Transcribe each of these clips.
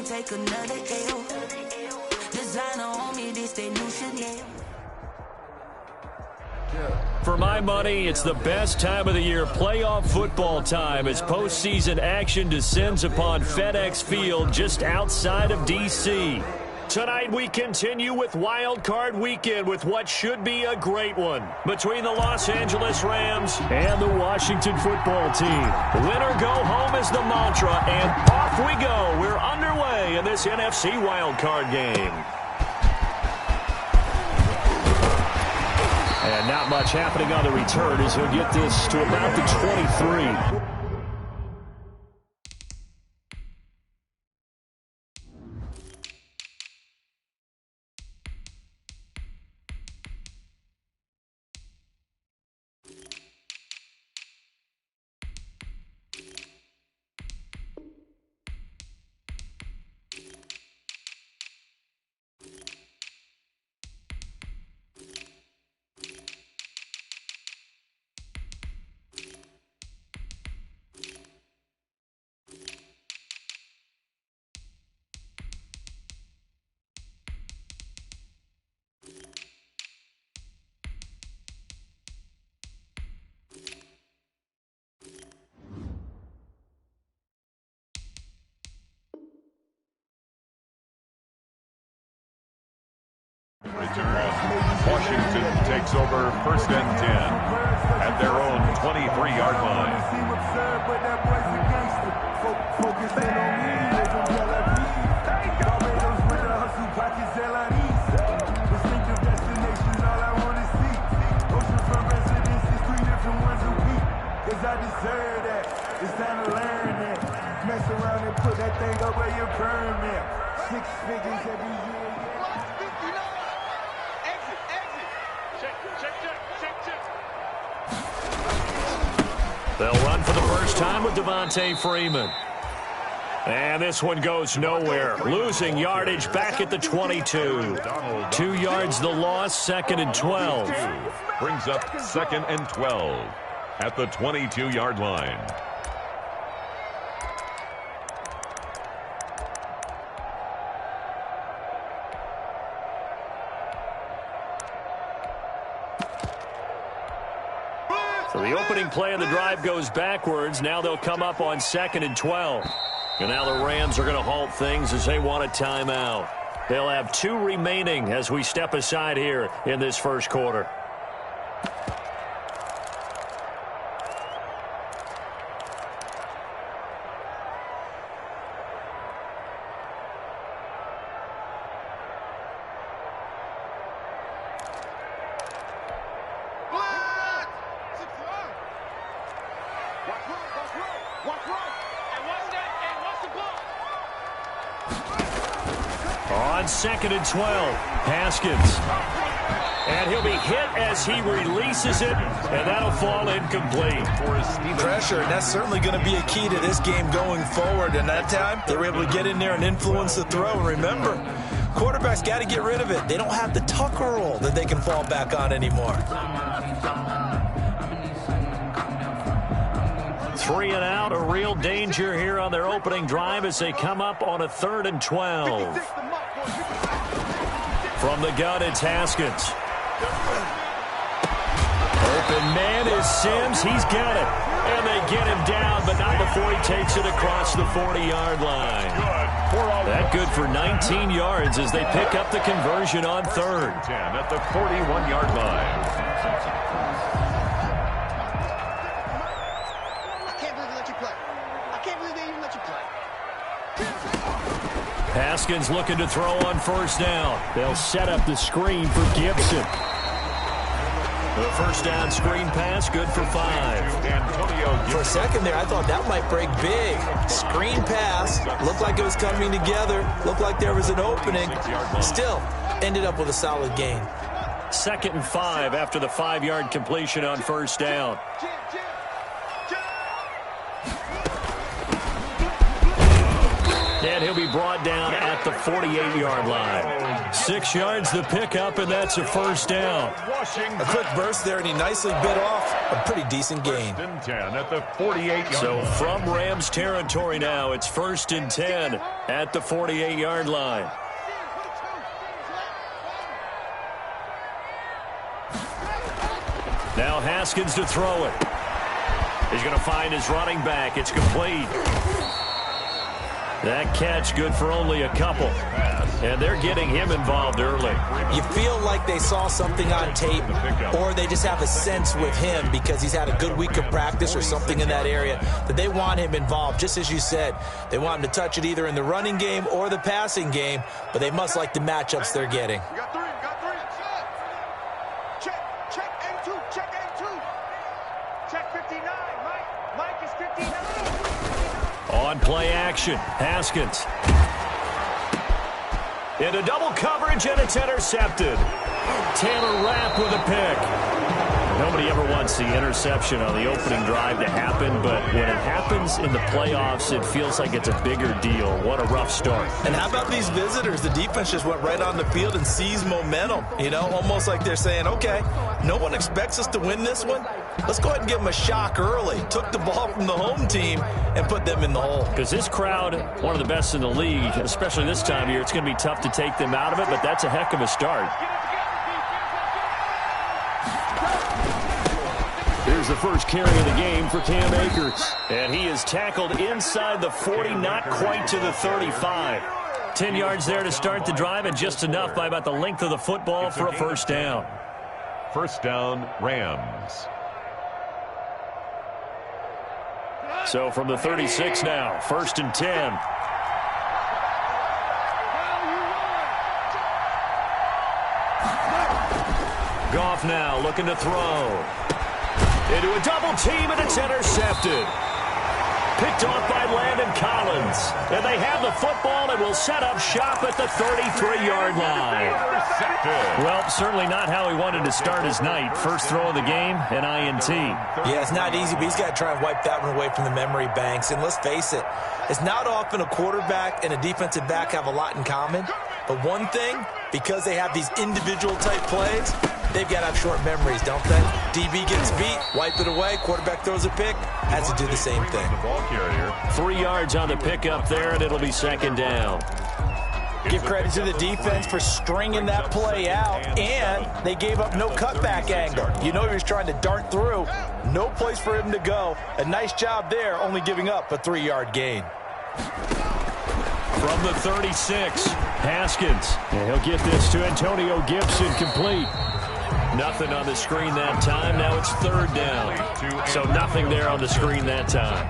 can't take another L. Designer on me, this they new Chanel. For my money, it's the best time of the year, playoff football time, as postseason action descends upon FedEx Field just outside of D.C. Tonight we continue with Wildcard Weekend with what should be a great one between the Los Angeles Rams and the Washington Football Team. Win or go home is the mantra, and off we go. We're underway in this NFC Wildcard game. And not much happening on the return as he'll get this to about the 23. Washington takes over first and 10 at their own 23-yard line. I deserve that. It's time to learn that. Mess around and put that thing over your permit. 6 figures every year. They'll run for the first time with Devontae Freeman. And this one goes nowhere. Losing yardage back at the 22. 2 yards the loss, 2nd and 12. Brings up 2nd and 12 at the 22-yard line. So the opening play of the drive goes backwards. Now they'll come up on 2nd and 12. And now the Rams are going to halt things as they want a timeout. They'll have 2 remaining as we step aside here in this first quarter. On 2nd and 12, Haskins. And he'll be hit as he releases it, and that'll fall incomplete. Pressure, and that's certainly going to be a key to this game going forward. And that time, they were able to get in there and influence the throw. And remember, quarterbacks got to get rid of it. They don't have the Tucker roll that they can fall back on anymore. 3 and out, a real danger here on their opening drive as they come up on a 3rd and 12. From the gun, it's Haskins. Open man is Sims. He's got it. And they get him down, but not before he takes it across the 40-yard line. That good for 19 yards as they pick up the conversion on 3rd. 10 at the 41-yard line. Haskins looking to throw on 1st down. They'll set up the screen for Gibson. The 1st down screen pass, good for 5. For a second there, I thought that might break big. Screen pass, looked like it was coming together, looked like there was an opening. Still, ended up with a solid gain. 2nd and 5 after the 5-yard completion on 1st down. And he'll to be brought down at the 48-yard line. 6 yards the pickup, and that's a first down. A quick burst there, and he nicely bit off a pretty decent gain. 10 at the 48-yard line. So from Rams territory now, it's 1st and 10 at the 48-yard line. Now Haskins to throw it. He's going to find his running back. It's complete. That catch good for only a couple. And they're getting him involved early. You feel like they saw something on tape, or they just have a sense with him because he's had a good week of practice or something in that area that they want him involved. Just as you said, they want him to touch it either in the running game or the passing game, but they must like the matchups they're getting. On play action, Haskins. Into double coverage, and it's intercepted. Taylor Rapp with a pick. Nobody ever wants the interception on the opening drive to happen, but when it happens in the playoffs, it feels like it's a bigger deal. What a rough start. And how about these visitors? The defense just went right on the field and seized momentum. You know, almost like they're saying, okay, no one expects us to win this one. Let's go ahead and give them a shock early. Took the ball from the home team and put them in the hole. Because this crowd, one of the best in the league, especially this time of year, it's going to be tough to take them out of it, but that's a heck of a start. Here's the first carry of the game for Cam Akers. And he is tackled inside the 40, not quite to the 35. 10 yards there to start the drive, and just enough by about the length of the football for a first down. First down, Rams. So from the 36 now, 1st and 10. Goff now looking to throw. Into a double team, and it's intercepted. Picked off by Landon Collins. And they have the football and will set up shop at the 33-yard line. Well, certainly not how he wanted to start his night. First throw of the game, an INT. Yeah, it's not easy, but he's got to try and wipe that one away from the memory banks. And let's face it, it's not often a quarterback and a defensive back have a lot in common. But one thing, because they have these individual type plays, they've got to have short memories, don't they? DB gets beat, wipe it away, quarterback throws a pick, has to do the same thing. 3 yards on the pickup there, and it'll be second down. Give credit to the defense for stringing that play out, and they gave up no cutback angle. You know he was trying to dart through. No place for him to go. A nice job there, only giving up a 3-yard gain. From the 36, Haskins. And he'll get this to Antonio Gibson, complete. Nothing on the screen that time. Now it's third down. So nothing there on the screen that time.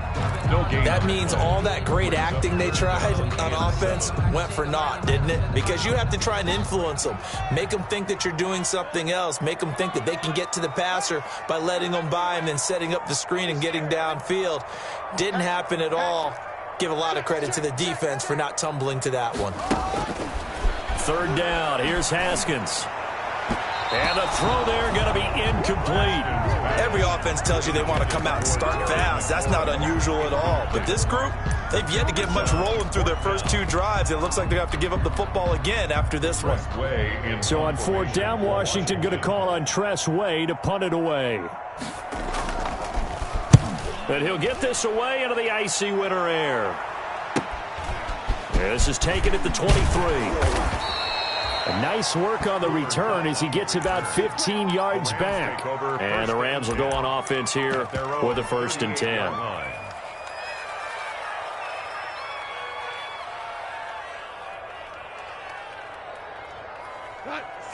That means all that great acting they tried on offense went for naught, didn't it? Because you have to try and influence them. Make them think that you're doing something else. Make them think that they can get to the passer by letting them by and then setting up the screen and getting downfield. Didn't happen at all. Give a lot of credit to the defense for not tumbling to that one. Third down. Here's Haskins. And a throw there going to be incomplete. Every offense tells you they want to come out and start fast. That's not unusual at all. But this group, they've yet to get much rolling through their first 2 drives. It looks like they have to give up the football again after this one. So on 4th down, Washington going to call on Tress Way to punt it away. But he'll get this away into the icy winter air. This is taken at the 23. A nice work on the return as he gets about 15 yards back. And the Rams will go on offense here with a 1st and 10.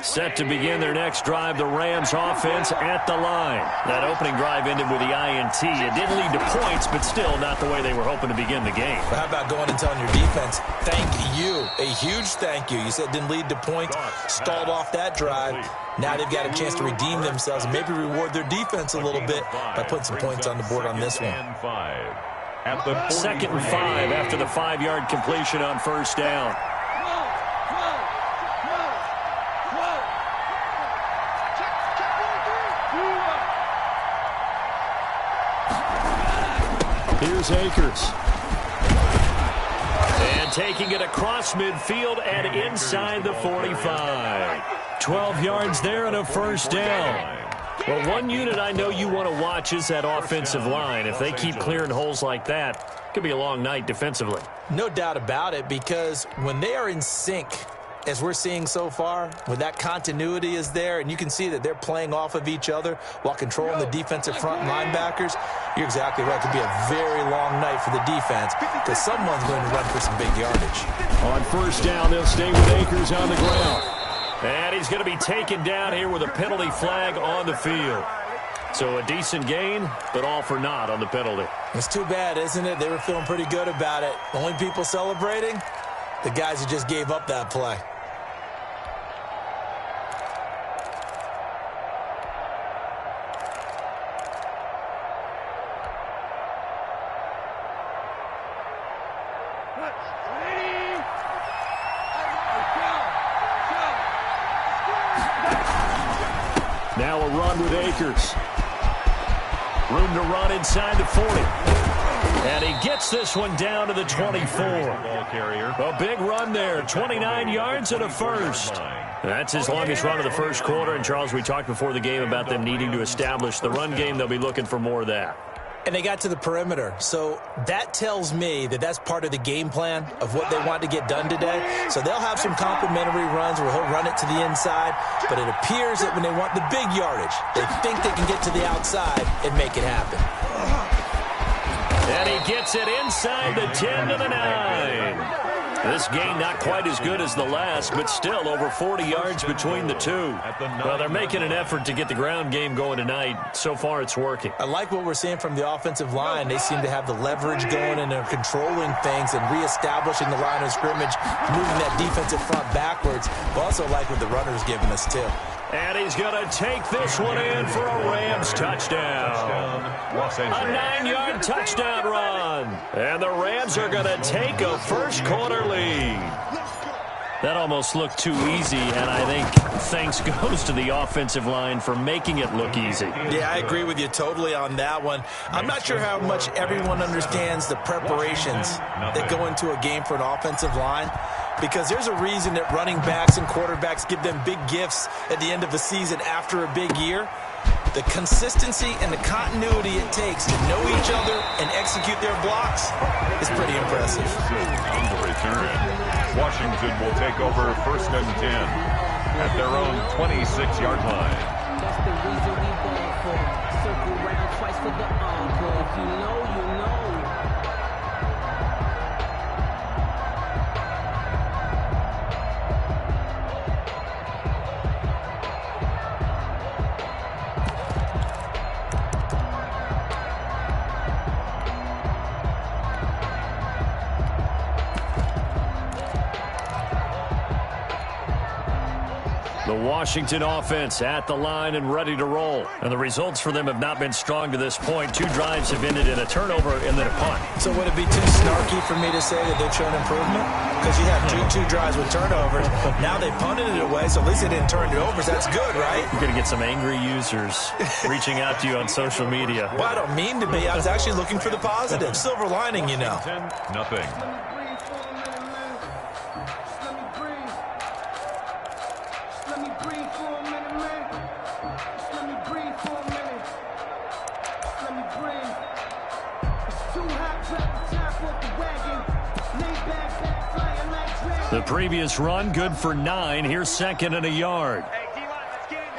Set to begin their next drive, the Rams offense at the line. That opening drive ended with the INT. It didn't lead to points, but still not the way they were hoping to begin the game. How about going and telling your defense, thank you, a huge thank you. You said it didn't lead to points, stalled off that drive. Now they've got a chance to redeem themselves and maybe reward their defense a little bit by putting some points on the board on this one. 2nd and 5 after the 5-yard completion on 1st down. Here's Akers. And taking it across midfield and inside the 45. 12 yards there and a first down. Well, one unit I know you want to watch is that offensive line. If they keep clearing holes like that, it could be a long night defensively. No doubt about it, because when they are in sync, as we're seeing so far, when that continuity is there and you can see that they're playing off of each other while controlling the defensive front linebackers, you're exactly right. It could be a very long night for the defense because someone's going to run for some big yardage. On first down, they'll stay with Akers on the ground. And he's going to be taken down here with a penalty flag on the field. So a decent gain, but all for naught on the penalty. It's too bad, isn't it? They were feeling pretty good about it. Only people celebrating, the guys who just gave up that play. Now a run with Akers. Room to run inside the 40. And he gets this one down to the 24. A big run there. 29 yards and a first. That's his longest run of the first quarter. And, Charles, we talked before the game about them needing to establish the run game. They'll be looking for more of that. And they got to the perimeter. So that tells me that that's part of the game plan of what they want to get done today. So they'll have some complimentary runs where he'll run it to the inside. But it appears that when they want the big yardage, they think they can get to the outside and make it happen. And he gets it inside the 10 to the 9. This game not quite as good as the last, but still over 40 yards between the two. Well, they're making an effort to get the ground game going tonight. So far, it's working. I like what we're seeing from the offensive line. They seem to have the leverage going, and they're controlling things and reestablishing the line of scrimmage, moving that defensive front backwards. But also like what the runner's giving us, too. And he's going to take this one in for a Rams touchdown. A 9-yard touchdown run. And the Rams are going to take a first-quarter lead. That almost looked too easy, and I think thanks goes to the offensive line for making it look easy. Yeah, I agree with you totally on that one. I'm not sure how much everyone understands the preparations that go into a game for an offensive line, because there's a reason that running backs and quarterbacks give them big gifts at the end of the season after a big year. The consistency and the continuity it takes to know each other and execute their blocks is pretty impressive. On the return, Washington will take over first and 10 at their own 26-yard line. That's the reason we born for. Circle round twice for the encore. If you know, you know. The Washington offense at the line and ready to roll. And the results for them have not been strong to this point. 2 drives have ended in a turnover and then a punt. So would it be too snarky for me to say that they've shown improvement? Because you had two drives with turnovers. Now they punted it away, so at least they didn't turn it over. So that's good, right? You're going to get some angry users reaching out to you on social media. Well, I don't mean to be. I was actually looking for the positive. Silver lining, you know. Nothing. The previous run, good for 9. Here's second and a yard. Hey, D-line, let's get it.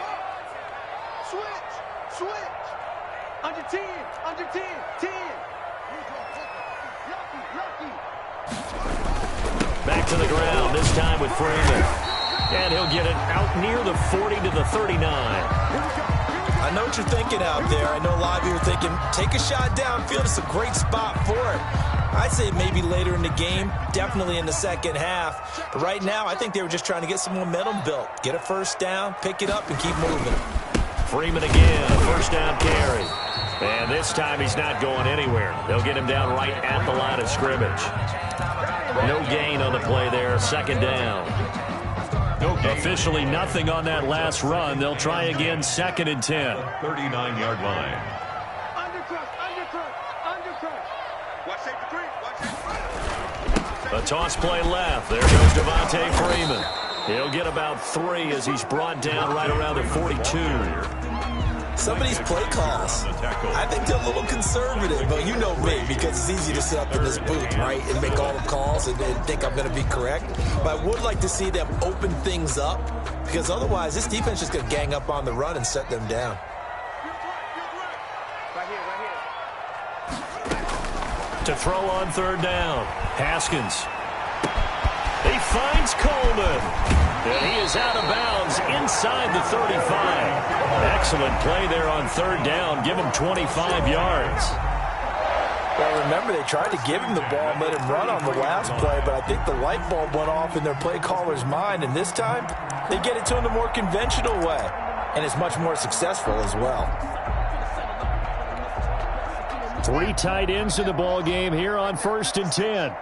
Switch. Under 10, under 10, 10. Back to the ground, this time with Freeman. And he'll get it out near the 40 to the 39. I know what you're thinking out there. I know a lot of you are thinking, take a shot downfield. It's a great spot for it. I'd say maybe later in the game, definitely in the second half. But right now, I think they were just trying to get some momentum built. Get a first down, pick it up, and keep moving. Freeman again, a first down carry. And this time he's not going anywhere. They'll get him down right at the line of scrimmage. No gain on the play there, second down. Officially nothing on that last run. They'll try again, second and 10. 39-yard line. Undercut. Watch safety 3. A Toss play left. There goes Devontae Freeman. He'll get about 3 as he's brought down right around the 42. Some of these play calls, I think they're a little conservative, but you know me, because it's easy to sit up in this booth, right, and make all the calls and think I'm going to be correct. But I would like to see them open things up, because otherwise this defense is just going to gang up on the run and set them down. To throw on 3rd down, Haskins. He finds Coleman. And he is out of bounds inside the 35. Excellent play there on 3rd down. Give him 25 yards. Well, remember, they tried to give him the ball and let him run on the last play, but I think the light bulb went off in their play caller's mind, and this time they get it to him the more conventional way, and it's much more successful as well. 3 tight ends in the ball game here on 1st and 10.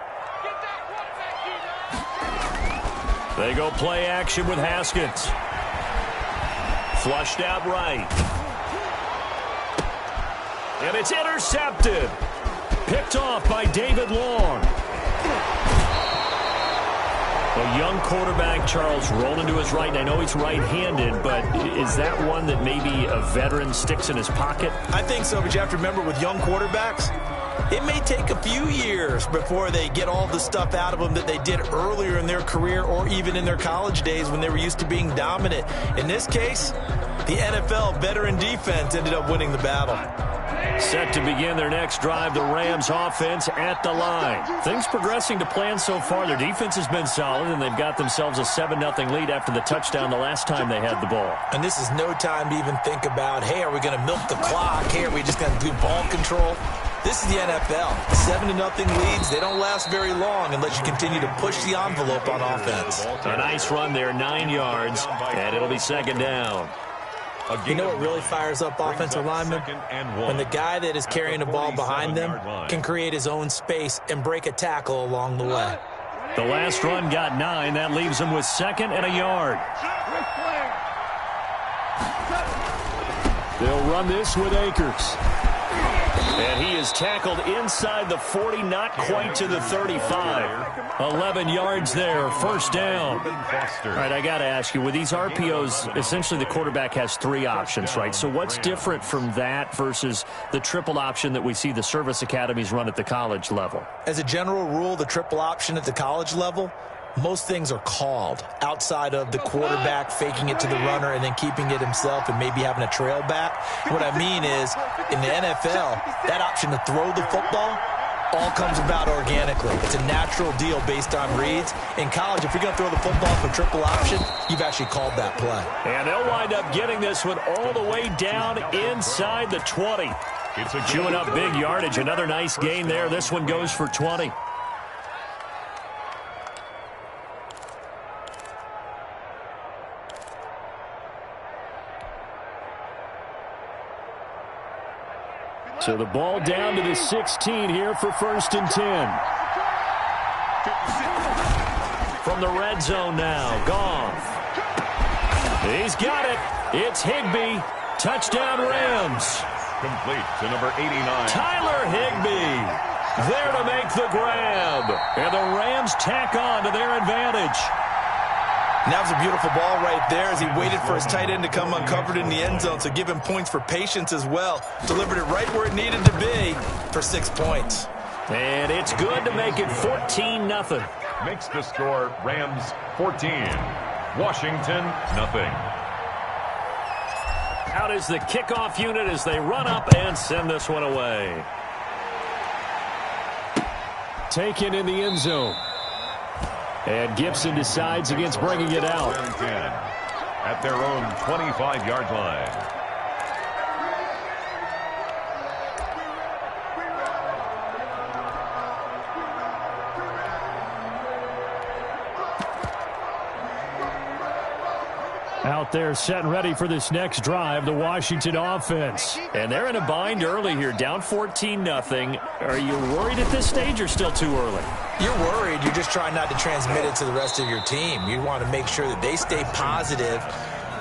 They go play action with Haskins. Flushed out right. And it's intercepted. Picked off by David Long. A young quarterback, Charles, rolling to his right. And I know he's right-handed, but is that one that maybe a veteran sticks in his pocket? I think so, but you have to remember with young quarterbacks, it may take a few years before they get all the stuff out of them that they did earlier in their career or even in their college days when they were used to being dominant. In this case, the NFL veteran defense ended up winning the battle. Set to begin their next drive, the Rams offense at the line. Things progressing to plan so far. Their defense has been solid, and they've got themselves a 7-0 lead after the touchdown the last time they had the ball. And this is no time to even think about, hey, are we going to milk the clock? Hey, are we just going to do ball control? This is the NFL. 7-0 leads, they don't last very long unless you continue to push the envelope on offense. A nice run there, 9 yards, and it'll be 2nd down. You know what really fires up offensive linemen? When the guy that is carrying the ball behind them can create his own space and break a tackle along the way. The last run got 9. That leaves him with 2nd and a yard. They'll run this with Akers. And he is tackled inside the 40, not quite to the 35. 11 yards there, 1st down. All right, I got to ask you, with these RPOs, essentially the quarterback has 3 options, right? So what's different from that versus the triple option that we see the service academies run at the college level? As a general rule, the triple option at the college level, most things are called outside of the quarterback faking it to the runner and then keeping it himself and maybe having a trail back. What I mean is, in the NFL, that option to throw the football all comes about organically. It's a natural deal based on reads. In college, if you're going to throw the football for triple option, you've actually called that play. And they'll wind up getting this one all the way down inside the 20. Chewing up big yardage. Another nice gain there. This one goes for 20. So the ball down to the 16 here for 1st and 10. From the red zone now, Goff. He's got it. It's Higbee. Touchdown Rams. Complete to number 89. Tyler Higbee there to make the grab. And the Rams tack on to their advantage. And that was a beautiful ball right there as he waited for his tight end to come uncovered in the end zone. So give him points for patience as well. Delivered it right where it needed to be for 6 points. And it's good to make it 14-0. Makes the score Rams 14. Washington, nothing. Out is the kickoff unit as they run up and send this one away. Taken in the end zone. And Gibson decides against bringing it out. At their own 25-yard line. Out there set and ready for this next drive, the Washington offense. And they're in a bind early here, down 14-0. Are you worried at this stage or still too early? You're worried. You're just trying not to transmit it to the rest of your team. You want to make sure that they stay positive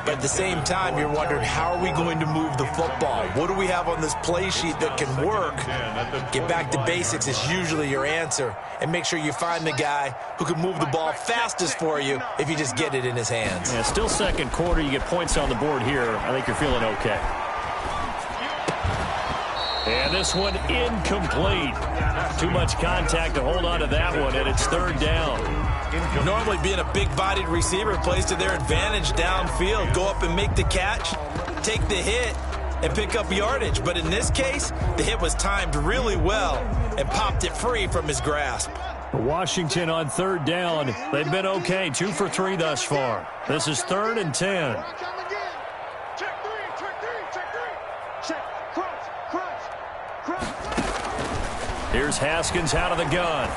But at the same time, you're wondering, how are we going to move the football? What do we have on this play sheet that can work? Get back to basics is usually your answer. And make sure you find the guy who can move the ball fastest for you if you just get it in his hands. Yeah, still second quarter. You get points on the board here. I think you're feeling okay. And this one incomplete. Too much contact to hold on to that one, and it's third down. Normally being a big-bodied receiver plays to their advantage downfield. Go up and make the catch, take the hit, and pick up yardage. But in this case, the hit was timed really well and popped it free from his grasp. Washington on third down. They've been okay, 2 for 3 thus far. This is 3rd and 10. Here's Haskins out of the gun.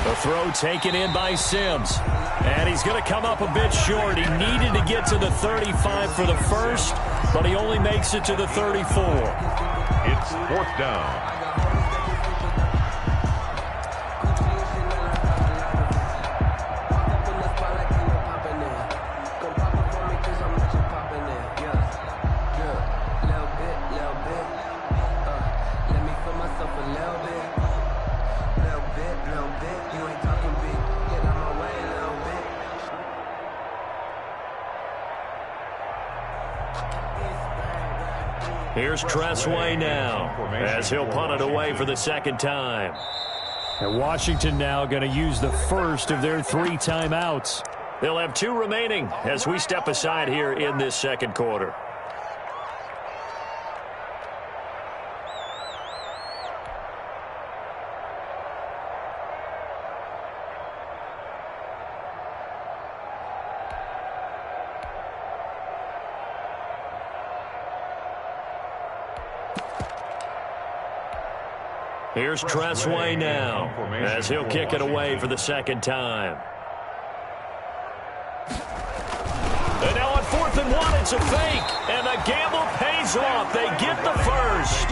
The throw taken in by Sims. And he's going to come up a bit short. He needed to get to the 35 for the first, but he only makes it to the 34. It's 4th down. Here's Tressway now, as he'll punt it away for the second time. And Washington now going to use the first of their 3 timeouts. They'll have 2 remaining as we step aside here in this second quarter. Here's Tressway now, as he'll kick it away for the second time. And now on 4th and 1, it's a fake, and the gamble pays off. They get the first.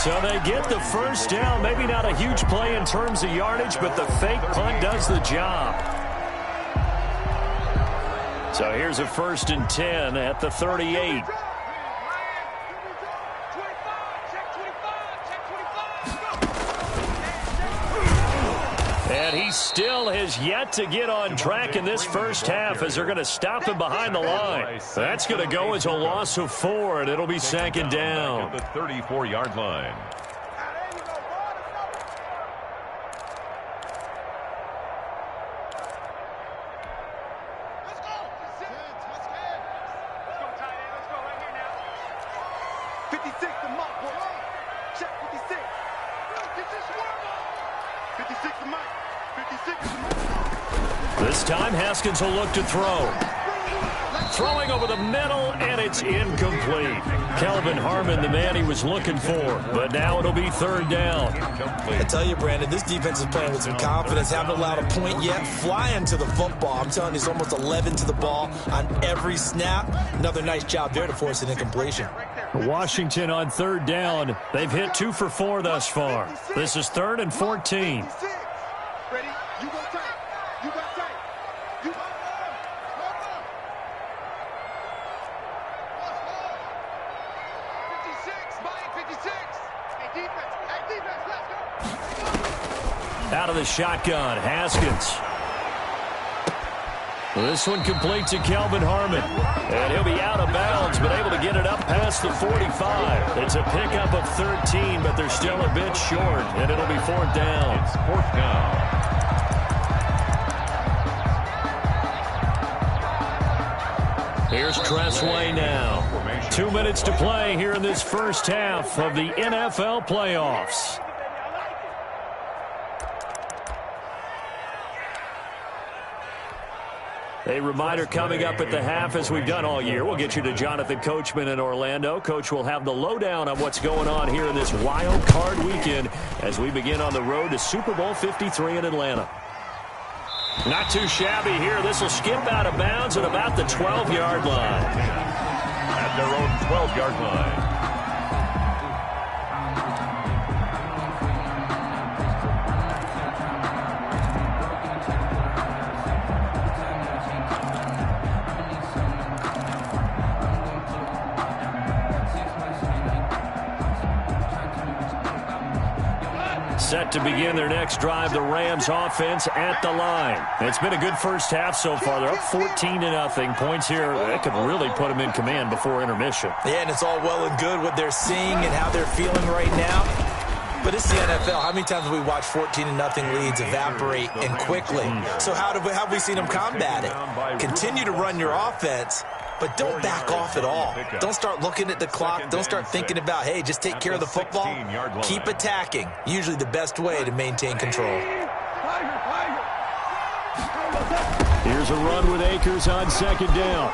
So they get the first down. Maybe not a huge play in terms of yardage, but the fake punt does the job. So here's a 1st and 10 at the 38. And he still has yet to get on track in this first half as they're going to stop him behind the line. That's going to go as a loss of 4, and it'll be second down. At the 34-yard line. This time, Haskins will look to throw. Throwing over the middle, and it's incomplete. Kelvin Harmon, the man he was looking for, but now it'll be 3rd down. I tell you, Brandon, this defense is playing with some confidence. Haven't allowed a point yet. Flying to the football. I'm telling you, it's almost 11 to the ball on every snap. Another nice job there to force an incompletion. Washington on 3rd down. They've hit 2 for 4 thus far. This is 3rd and 14. Ready? You go tight. You go tight. You go tight. 56. Hey, defense, let's go. Out of the shotgun, Haskins. This one complete to Kelvin Harmon. And he'll be out of bounds, but able to get it up past the 45. It's a pickup of 13, but they're still a bit short, and it'll be 4th down. It's 4th down. Here's Tressway now. 2 minutes to play here in this first half of the NFL playoffs. A reminder coming up at the half, as we've done all year. We'll get you to Jonathan Coachman in Orlando. Coach will have the lowdown on what's going on here in this wild card weekend as we begin on the road to Super Bowl 53 in Atlanta. Not too shabby here. This will skip out of bounds at about the 12-yard line. At their own 12-yard line. set to begin their next drive. The Rams offense at the line. It's been a good first half so far. They're up 14-0. Points here that could really put them in command before intermission. Yeah, and it's all well and good what they're seeing and how they're feeling right now. But it's the NFL. How many times have we watched 14-0 leads evaporate and quickly? So how have we seen them combat it? Continue to run your offense, but don't back off at all. Don't start looking at the clock. Don't start thinking about, hey, just take care of the football. Keep attacking. Usually the best way to maintain control. Here's a run with Akers on second down.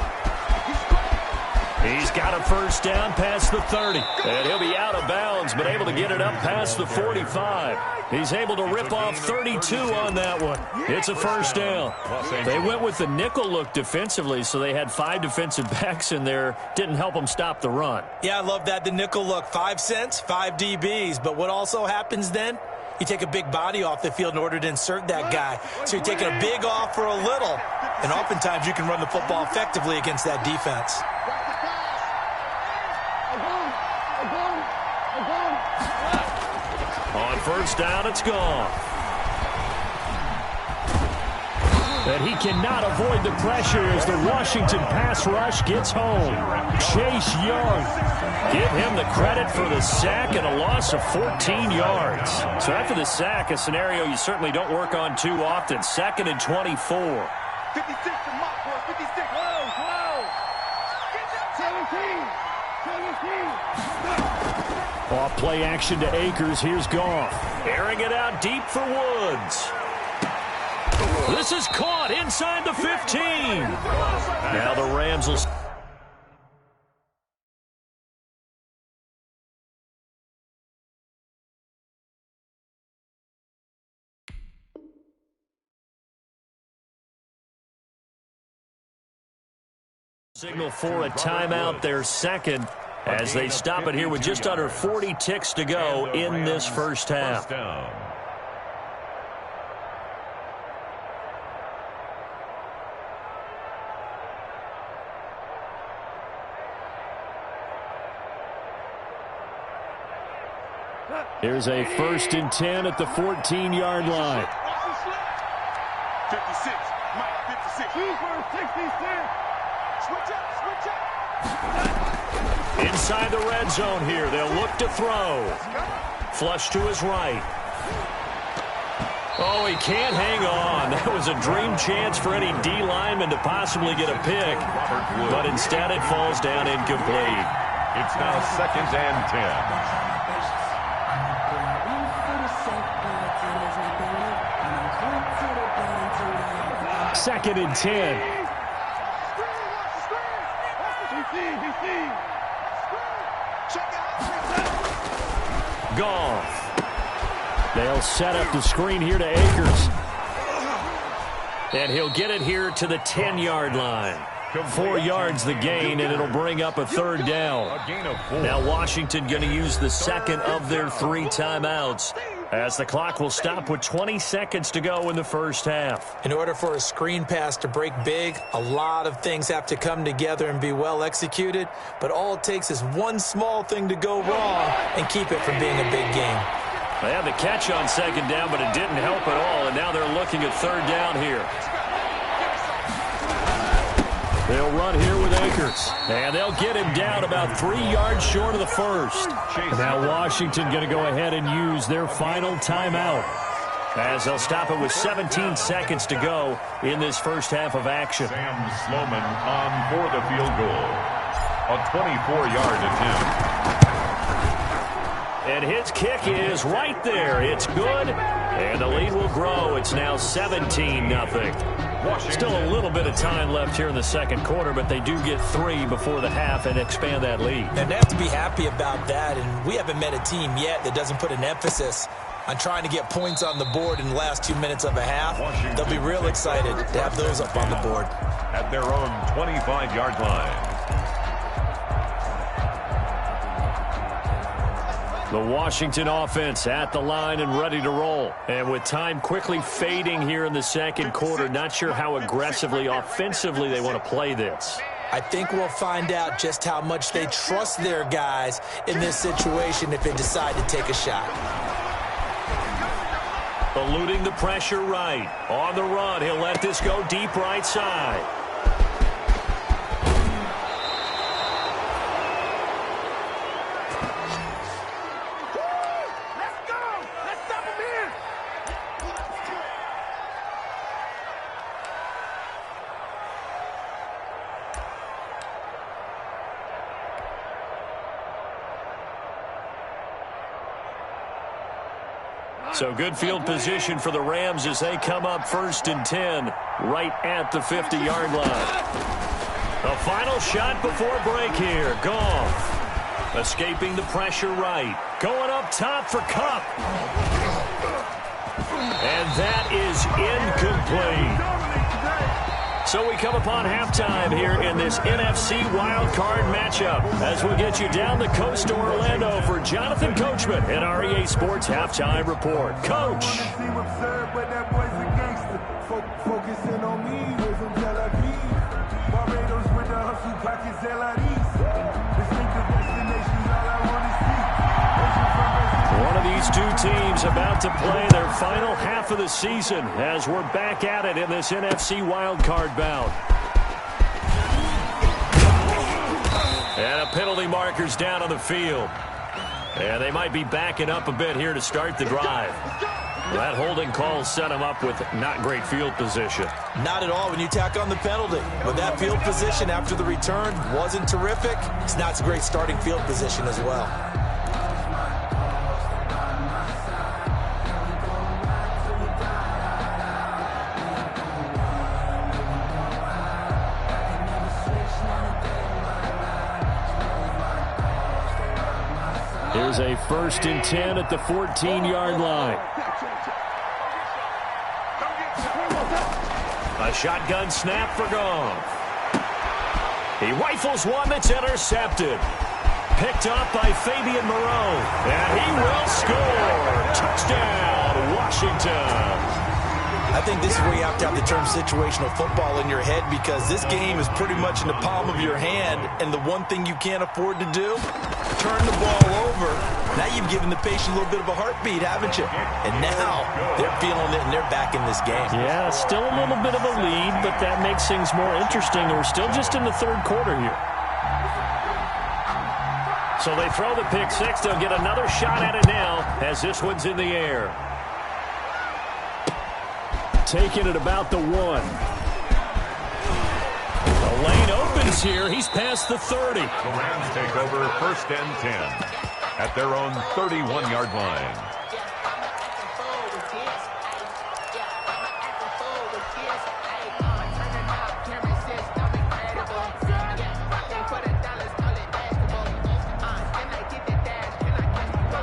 He's got a first down past the 30. And he'll be out of bounds, but able to get it up past the 45. He's able to rip off 32 on that one. It's a first down. They went with the nickel look defensively, so they had 5 defensive backs in there. Didn't help them stop the run. Yeah, I love that, the nickel look. 5 cents, 5 DBs. But what also happens then? You take a big body off the field in order to insert that guy. So you're taking a big off for a little. And oftentimes you can run the football effectively against that defense. On first down, it's gone. And he cannot avoid the pressure as the Washington pass rush gets home. Chase Young. Give him the credit for the sack and a loss of 14 yards. So after the sack, a scenario you certainly don't work on too often. 2nd and 24. 56 to Mock, boy. 56. Whoa. 17. Off play action to Akers. Here's Goff. Airing it out deep for Woods. This is caught inside the 15. Now the Rams will... signal for a timeout, their second, as they stop it here with just under 40 ticks to go in this first half. Here's a 1st and 10 at the 14-yard line. 56. Mike, 56. 2 for 66. Switch up. Inside the red zone here. They'll look to throw. Flush to his right. Oh, he can't hang on. That was a dream chance for any D lineman to possibly get a pick. But instead it falls down incomplete. It's now 2nd and 10. 2nd and 10. Goff. They'll set up the screen here to Akers. And he'll get it here to the 10-yard line. 4 yards the gain, and it'll bring up a 3rd down. Now Washington going to use the second of their 3 timeouts, as the clock will stop with 20 seconds to go in the first half. In order for a screen pass to break big, a lot of things have to come together and be well executed, but all it takes is one small thing to go wrong and keep it from being a big game. They had the catch on 2nd down, but it didn't help at all, and now they're looking at 3rd down here. They'll run here with Akers, and they'll get him down about 3 yards short of the first. Now Washington going to go ahead and use their final timeout, as they'll stop it with 17 seconds to go in this first half of action. Sam Sloman on for the field goal. A 24-yard attempt. And his kick is right there. It's good, and the lead will grow. It's now 17-0. Still a little bit of time left here in the second quarter, but they do get 3 before the half and expand that lead. And they have to be happy about that, and we haven't met a team yet that doesn't put an emphasis on trying to get points on the board in the last 2 minutes of a half. They'll be real excited to have those up on the board. At their own 25-yard line. The Washington offense at the line and ready to roll. And with time quickly fading here in the second quarter, not sure how aggressively, offensively they want to play this. I think we'll find out just how much they trust their guys in this situation if they decide to take a shot. Eluding the pressure right. On the run, he'll let this go deep right side. So good field position for the Rams as they come up 1st and 10 right at the 50-yard line. A final shot before break here. Goff escaping the pressure right. Going up top for Kupp. And that is incomplete. So we come upon halftime here in this NFC Wildcard matchup as we get you down the coast to Orlando for Jonathan Coachman at REA Sports Halftime Report. Coach. Focusing on me, we're from Tel Aviv. Barbados with the hustle pockets, distinctive destinations, all I want to see. One of these two teams about to play their final half of the season as we're back at it in this NFC wildcard bout. And a penalty marker's down on the field. And they might be backing up a bit here to start the drive. That holding call set him up with not great field position. Not at all when you tack on the penalty. But that field position after the return wasn't terrific. It's not a great starting field position as well. Here's a 1st and 10 at the 14-yard line. A shotgun snap for Goff. He rifles one that's intercepted. Picked up by Fabian Moreau. And he will score. Touchdown, Washington. I think this is where you have to have the term situational football in your head because this game is pretty much in the palm of your hand, and the one thing you can't afford to do, turn the ball over. Now you've given the patient a little bit of a heartbeat, haven't you? And now they're feeling it, and they're back in this game. Yeah, still a little bit of a lead, but that makes things more interesting. We're still just in the 3rd quarter here. So they throw the pick six. They'll get another shot at it now as this one's in the air. Taking it about the 1. The lane opens here. He's past the 30. The Rams take over 1st and 10 at their own 31-yard line.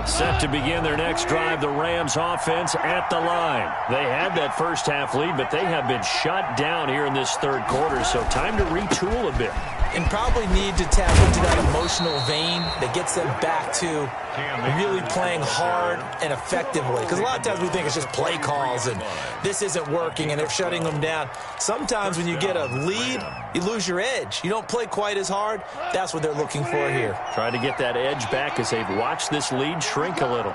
Set to begin their next drive, the Rams offense at the line. They had that first half lead, but they have been shut down here in this 3rd quarter, so time to retool a bit. And probably need to tap into that emotional vein that gets them back to really playing hard and effectively. Because a lot of times we think it's just play calls and this isn't working and they're shutting them down. Sometimes when you get a lead, you lose your edge. You don't play quite as hard. That's what they're looking for here. Trying to get that edge back as they've watched this lead shrink a little.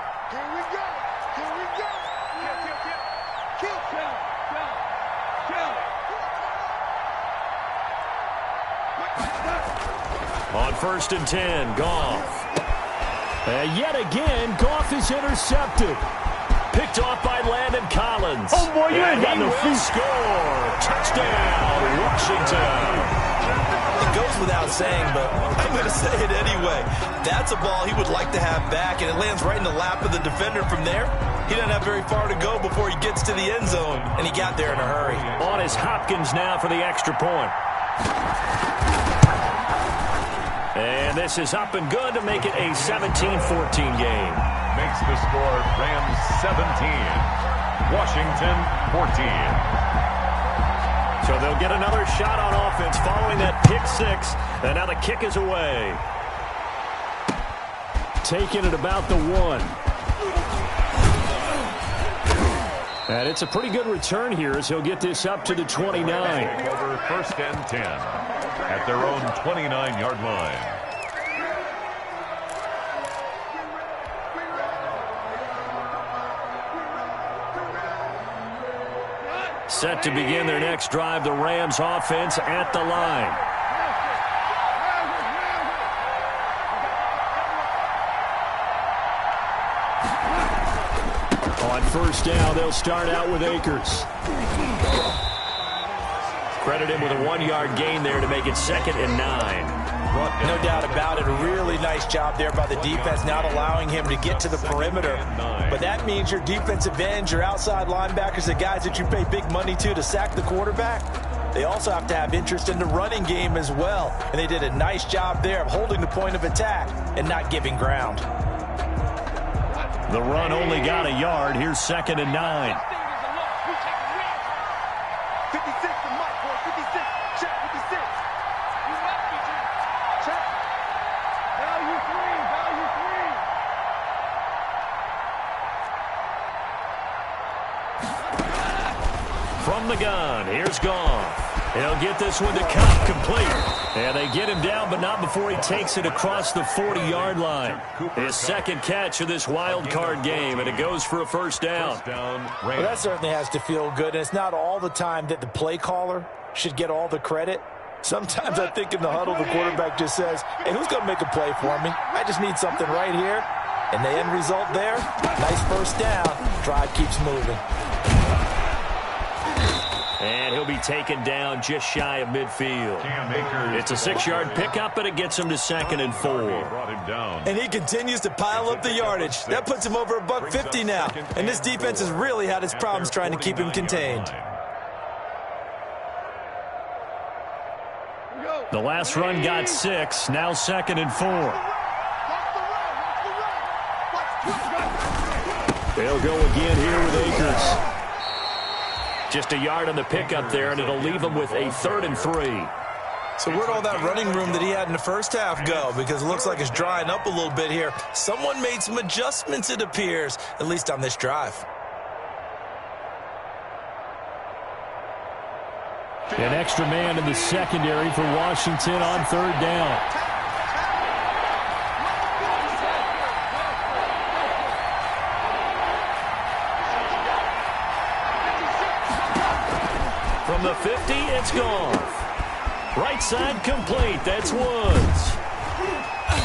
On 1st and 10, Goff. Yet again, Goff is intercepted. Picked off by Landon Collins. Oh, boy, you ain't got no feet. Score. Touchdown, Washington. It goes without saying, but I'm going to say it anyway. That's a ball he would like to have back, and it lands right in the lap of the defender from there. He doesn't have very far to go before he gets to the end zone, and he got there in a hurry. On is Hopkins now for the extra point. And this is up and good to make it a 17-14 game. Makes the score Rams 17, Washington 14. So they'll get another shot on offense following that pick six. And now the kick is away. Taking it about the 1. And it's a pretty good return here as he'll get this up to the 29. Over 1st and 10 at their own 29-yard line. Set to begin their next drive, the Rams offense at the line. On first down, they'll start out with Akers. Credit him with a 1-yard gain there to make it 2nd and 9. No doubt about it. A really nice job there by the defense, not allowing him to get to the perimeter. But that means your defensive ends, your outside linebackers, the guys that you pay big money to sack the quarterback, they also have to have interest in the running game as well. And they did a nice job there of holding the point of attack and not giving ground. The run only got a yard. Here's 2nd and 9. 56 to Mike, boy. 56. Check 56. You must be check. Value 3. From the gun, here's Goff. He'll get this one to Cup complete. And they get him down, but not before he takes it across the 40-yard line. His 2nd catch of this wild card game, and it goes for a first down. Well, that certainly has to feel good, and it's not all the time that the play caller should get all the credit. Sometimes I think in the huddle, the quarterback just says, hey, who's going to make a play for me? I just need something right here. And the end result there, nice first down. Drive keeps moving. And he'll be taken down just shy of midfield. It's a 6-yard pickup, but it gets him to 2nd and 4. And he continues to pile up the yardage. That puts him over $150 now. And this defense has really had its problems trying to keep him contained. The last run got 6, now 2nd and 4. They'll go again here with Akers. Just a yard on the pickup there, and it'll leave him with a 3rd and 3. So where'd all that running room that he had in the first half go? Because it looks like it's drying up a little bit here. Someone made some adjustments, it appears, at least on this drive. An extra man in the secondary for Washington on 3rd down. From the 50, it's gone. Right side complete. That's Woods.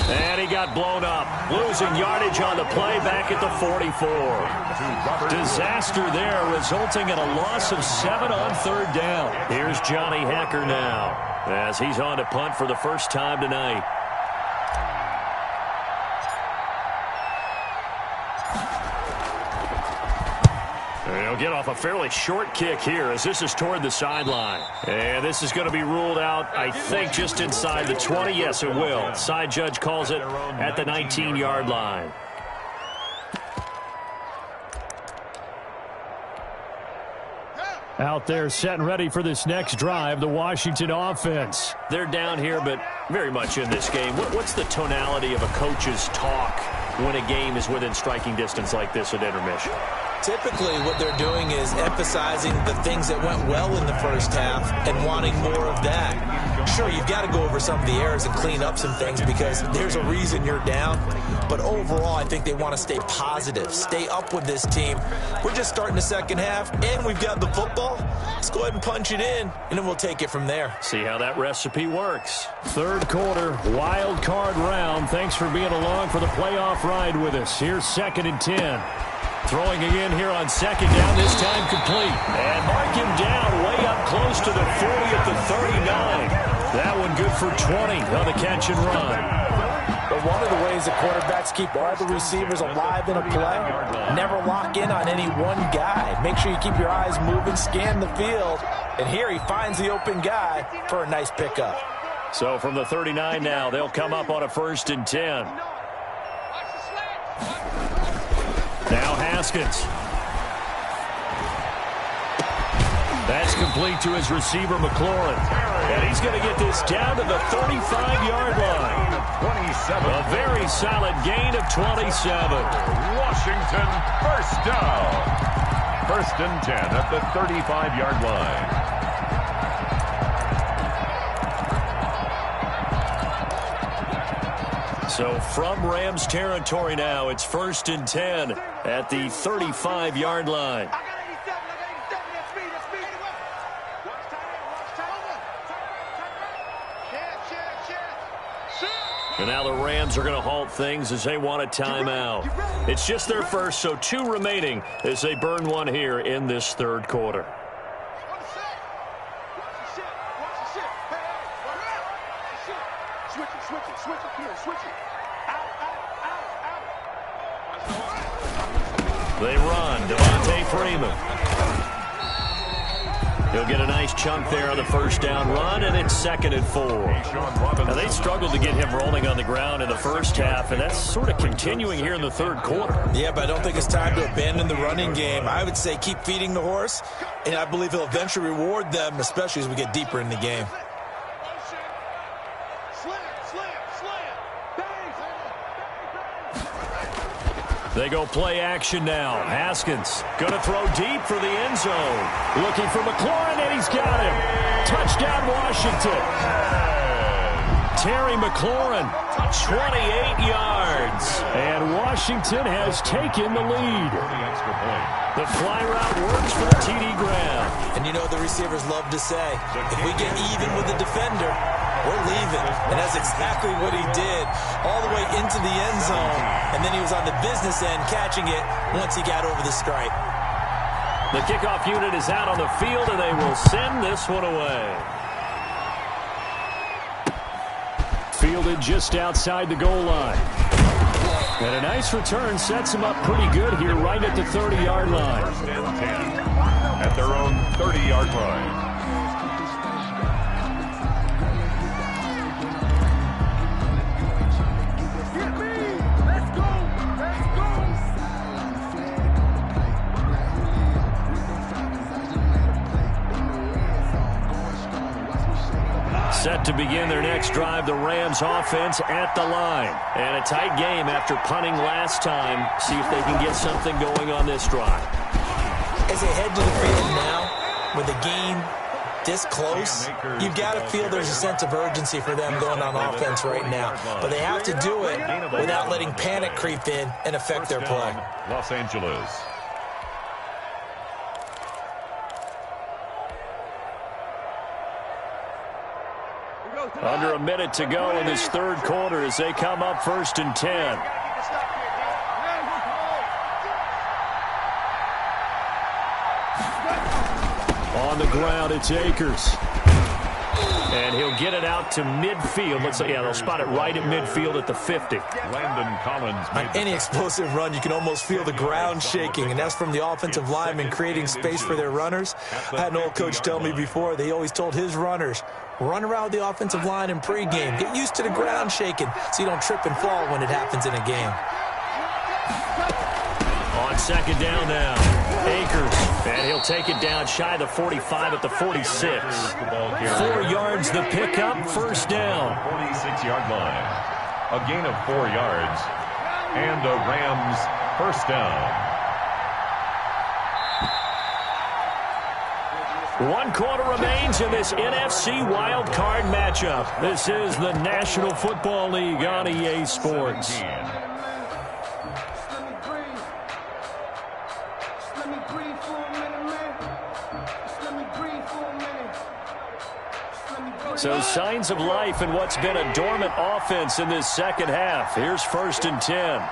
And he got blown up. Losing yardage on the play back at the 44. Disaster there, resulting in a loss of 7 on 3rd down. Here's Johnny Hecker now, as he's on to punt for the first time tonight. He'll get off a fairly short kick here as this is toward the sideline. And this is going to be ruled out, I think, just inside the 20. Yes, it will. Side judge calls it at the 19-yard line. Out there set and ready for this next drive, the Washington offense. They're down here, but very much in this game. What's the tonality of a coach's talk when a game is within striking distance like this at intermission? Typically, what they're doing is emphasizing the things that went well in the first half and wanting more of that. Sure, you've got to go over some of the errors and clean up some things because there's a reason you're down. But overall, I think they want to stay positive, stay up with this team. We're just starting the second half, and we've got the football. Let's go ahead and punch it in, and then we'll take it from there. See how that recipe works. 3rd quarter, wild card round. Thanks for being along for the playoff ride with us. Here's 2nd and 10. Throwing again here on 2nd down, this time complete. And mark him down way up close to the 40 at the 39. That one good for 20 on the catch and run. But one of the ways that quarterbacks keep all the receivers alive in a play, never lock in on any one guy. Make sure you keep your eyes moving, scan the field. And here he finds the open guy for a nice pickup. So from the 39 now, they'll come up on a 1st and 10. Now Haskins. That's complete to his receiver, McLaurin. And he's going to get this down to the 35-yard line. A very solid gain of 27. Washington, first down. 1st and 10 at the 35-yard line. So from Rams territory now, it's 1st and 10 at the 35-yard line. And now the Rams are going to halt things as they want a timeout. It's just their first, so 2 remaining as they burn one here in this third quarter. They run. Devontae Freeman. He'll get a nice chunk there on the first down run, and it's 2nd and 4. Now, they struggled to get him rolling on the ground in the first half, and that's sort of continuing here in the third quarter. Yeah, but I don't think it's time to abandon the running game. I would say keep feeding the horse, and I believe he'll eventually reward them, especially as we get deeper in the game. They go play action now. Haskins going to throw deep for the end zone. Looking for McLaurin, and he's got him. Touchdown, Washington. Terry McLaurin, 28 yards. And Washington has taken the lead. The fly route works for the TD Graham. And you know the receivers love to say, if we get even with the defender, we're leaving. And that's exactly what he did all the way into the end zone. And then he was on the business end catching it once he got over the stripe. The kickoff unit is out on the field, and they will send this one away. Fielded just outside the goal line. And a nice return sets him up pretty good here right at the 30-yard line. 1st and 10 at their own 30-yard line. Set to begin their next drive, the Rams offense at the line. And a tight game after punting last time. See if they can get something going on this drive. As they head to the field now, with the game this close, you've got to feel there's a sense of urgency for them going on offense right now. But they have to do it without letting panic creep in and affect their play. Los Angeles. Under a minute to go in this third quarter as they come up 1st and 10. On the ground, it's Akers. And he'll get it out to midfield. Looks like, yeah, they'll spot it right at midfield at the 50. Landon Collins. On any explosive run, you can almost feel the ground shaking, and that's from the offensive linemen creating space for their runners. I had an old coach tell me before, they always told his runners, run around the offensive line in pregame. Get used to the ground shaking so you don't trip and fall when it happens in a game. On 2nd down now, Akers, and he'll take it down shy of the 45 at the 46. 4 yards the pickup, 1st down. 46-yard line. A gain of 4 yards. And a Rams 1st down. 1 quarter remains in this NFC Wildcard matchup. This is the National Football League on EA Sports. So signs of life in what's been a dormant offense in this second half. Here's 1st and 10.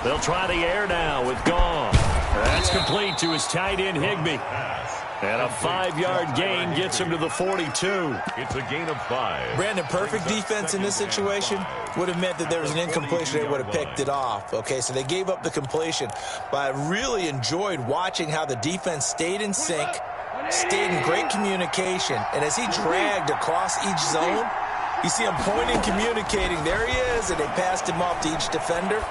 They'll try the air now with Gong. That's complete to his tight end, Higbee. And a 5-yard gain gets him to the 42. It's a gain of 5. Brandon, perfect defense in this situation would have meant that there was an incompletion. They would have picked it off. Okay, so they gave up the completion. But I really enjoyed watching how the defense stayed in sync, stayed in great communication. And as he dragged across each zone, you see him pointing, communicating. There he is, and they passed him off to each defender.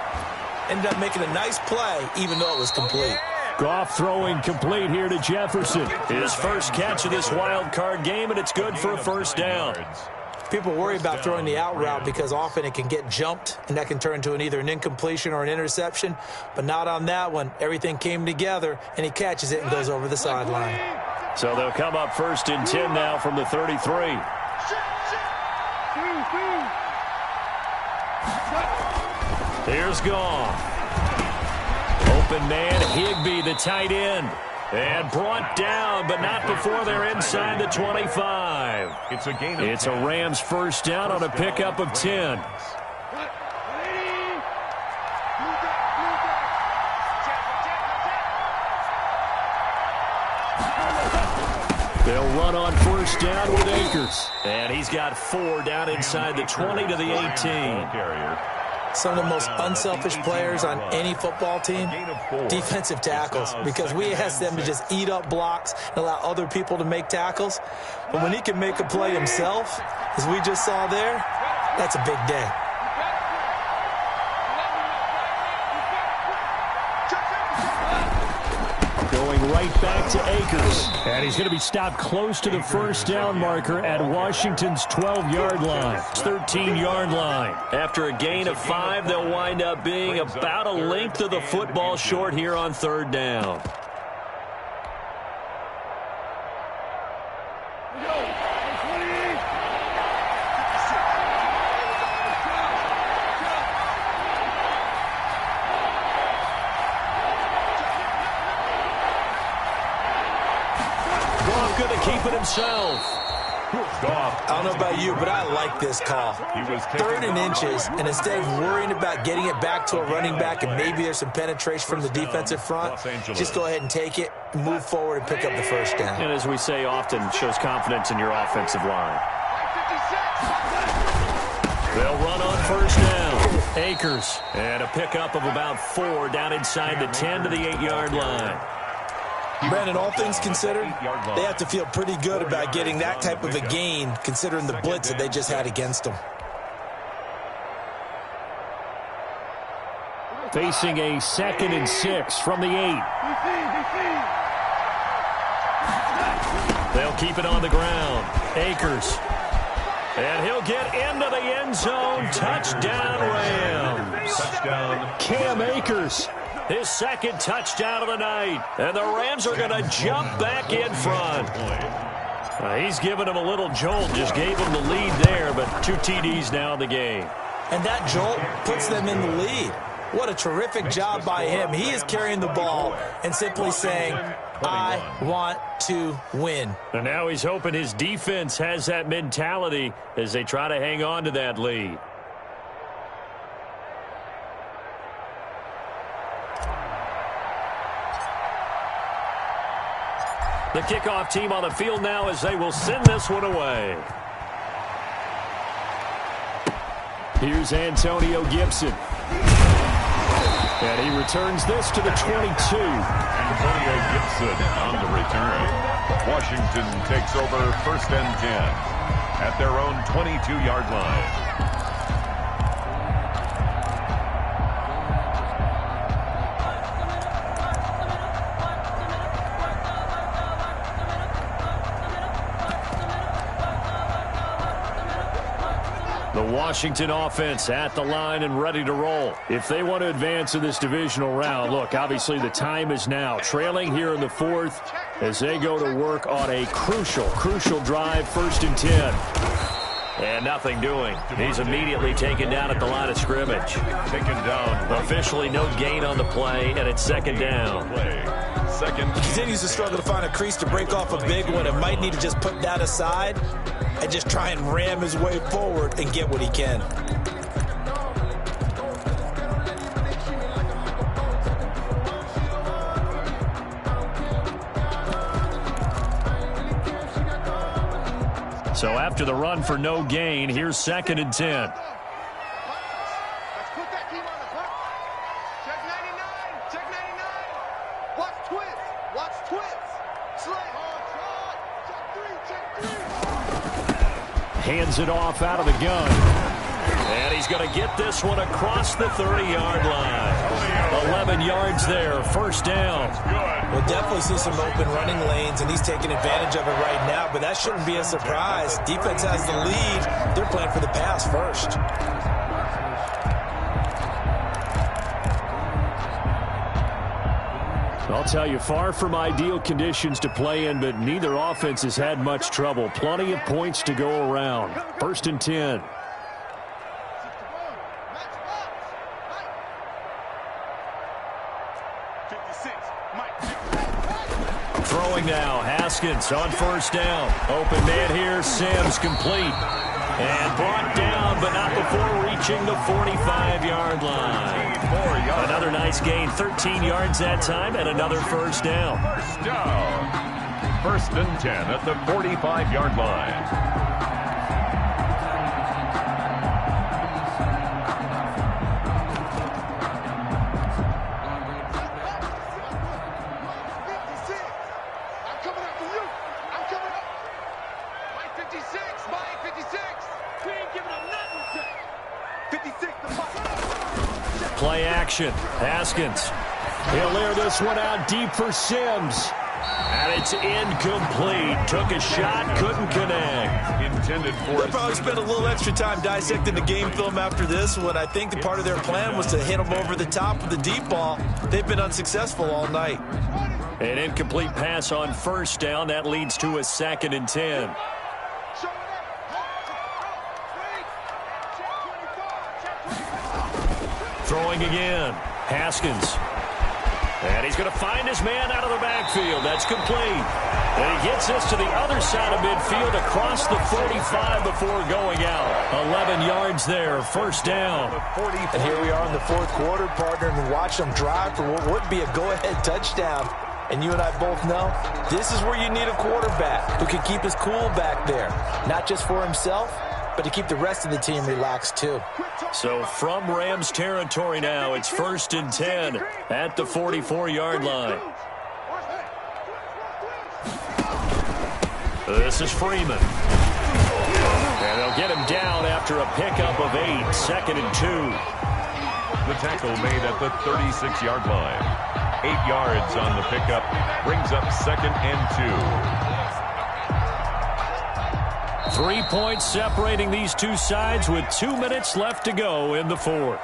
Ended up making a nice play, even though it was complete. Goff throwing complete here to Jefferson. His first catch of this wild card game, and it's good for a 1st down. People worry about throwing the out route because often it can get jumped, and that can turn into either an incompletion or an interception. But not on that one. Everything came together, and he catches it and goes over the sideline. So they'll come up 1st and 10 now from the 33. Here's Goff. open man, Higbee, the tight end. And brought down, but not before they're inside the 25. It's a Rams first down on a pickup of 10. They'll run on first down with Akers. And he's got 4 down inside the 20 to the 18. Some of the most unselfish players on any football team, defensive tackles, because we ask them to just eat up blocks and allow other people to make tackles. But when he can make a play himself, as we just saw there, that's a big day. Going right back to Akers. And he's going to be stopped close to the first down marker at Washington's 12-yard line. 13-yard line. After a gain of 5, they'll wind up being about a length of the football short here on third down. Going to keep it himself. I don't know about you, but I like this call. 3rd and inches, and instead of worrying about getting it back to a running back and maybe there's some penetration from the defensive front, just go ahead and take it, move forward, and pick up the first down. And as we say often, shows confidence in your offensive line. They'll run on first down. Akers, and a pickup of about 4 down inside the 10 to the 8-yard line. Brandon, all things considered, they have to feel pretty good about getting that type of a gain, considering the blitz that they just had against them. Facing a 2nd and 6 from the 8. They'll keep it on the ground. Akers. And he'll get into the end zone. Touchdown, Rams. Touchdown. Cam Akers. His 2nd touchdown of the night. And the Rams are going to jump back in front. He's given him a little jolt. Just gave him the lead there, but 2 TDs now in the game. And that jolt puts them in the lead. What a terrific job by him. He is carrying the ball and simply saying, I want to win. And now he's hoping his defense has that mentality as they try to hang on to that lead. The kickoff team on the field now as they will send this one away. Here's Antonio Gibson. And he returns this to the 22. Antonio Gibson on the return. Washington takes over 1st and 10 at their own 22-yard line. The Washington offense at the line and ready to roll. If they want to advance in this divisional round, look, obviously the time is now. Trailing here in the 4th as they go to work on a crucial drive, 1st and 10. And nothing doing. He's immediately taken down at the line of scrimmage. Taken down. Officially no gain on the play, and it's 2nd down. He continues to struggle to find a crease to break off a big one. It might need to just put that aside and just try and ram his way forward and get what he can. So after the run for no gain, here's 2nd and 10. Let's put that team on the clock. Check 99. Check 99. Watch twist. Watch twist. Slay. Check 3. Hands it off out of the gun. And he's going to get this one across the 30-yard line. 11 yards there, 1st down. We'll definitely see some open running lanes, and he's taking advantage of it right now, but that shouldn't be a surprise. Defense has the lead. They're playing for the pass first. I'll tell you, far from ideal conditions to play in, but neither offense has had much trouble. Plenty of points to go around. 1st and 10. Throwing now, Haskins on first down. Open man here, Sims complete. And brought down, but not before reaching the 45-yard line. Another nice gain, 13 yards that time, and another first down. First down. 1st and 10 at the 45-yard line. Play action. Haskins. He'll air this one out deep for Sims. And it's incomplete. Took a shot, couldn't connect. Intended for They'll probably spend a little extra time dissecting the game film after this. What I think the part of their plan was to hit them over the top with the deep ball. They've been unsuccessful all night. An incomplete pass on first down. That leads to a 2nd and 10. Throwing again. Haskins. And he's going to find his man out of the backfield. That's complete. And he gets this to the other side of midfield across the 45 before going out. 11 yards there. First down. And here we are in the 4th quarter, partner, and watch them drive for what would be a go-ahead touchdown. And you and I both know this is where you need a quarterback who can keep his cool back there. Not just for himself, but to keep the rest of the team relaxed too. So from Rams territory now, it's 1st and 10 at the 44-yard line. This is Freeman. And they'll get him down after a pickup of 8, 2nd and 2. The tackle made at the 36-yard line. 8 yards on the pickup. Brings up 2nd and 2. 3 points separating these two sides with 2 minutes left to go in the 4th.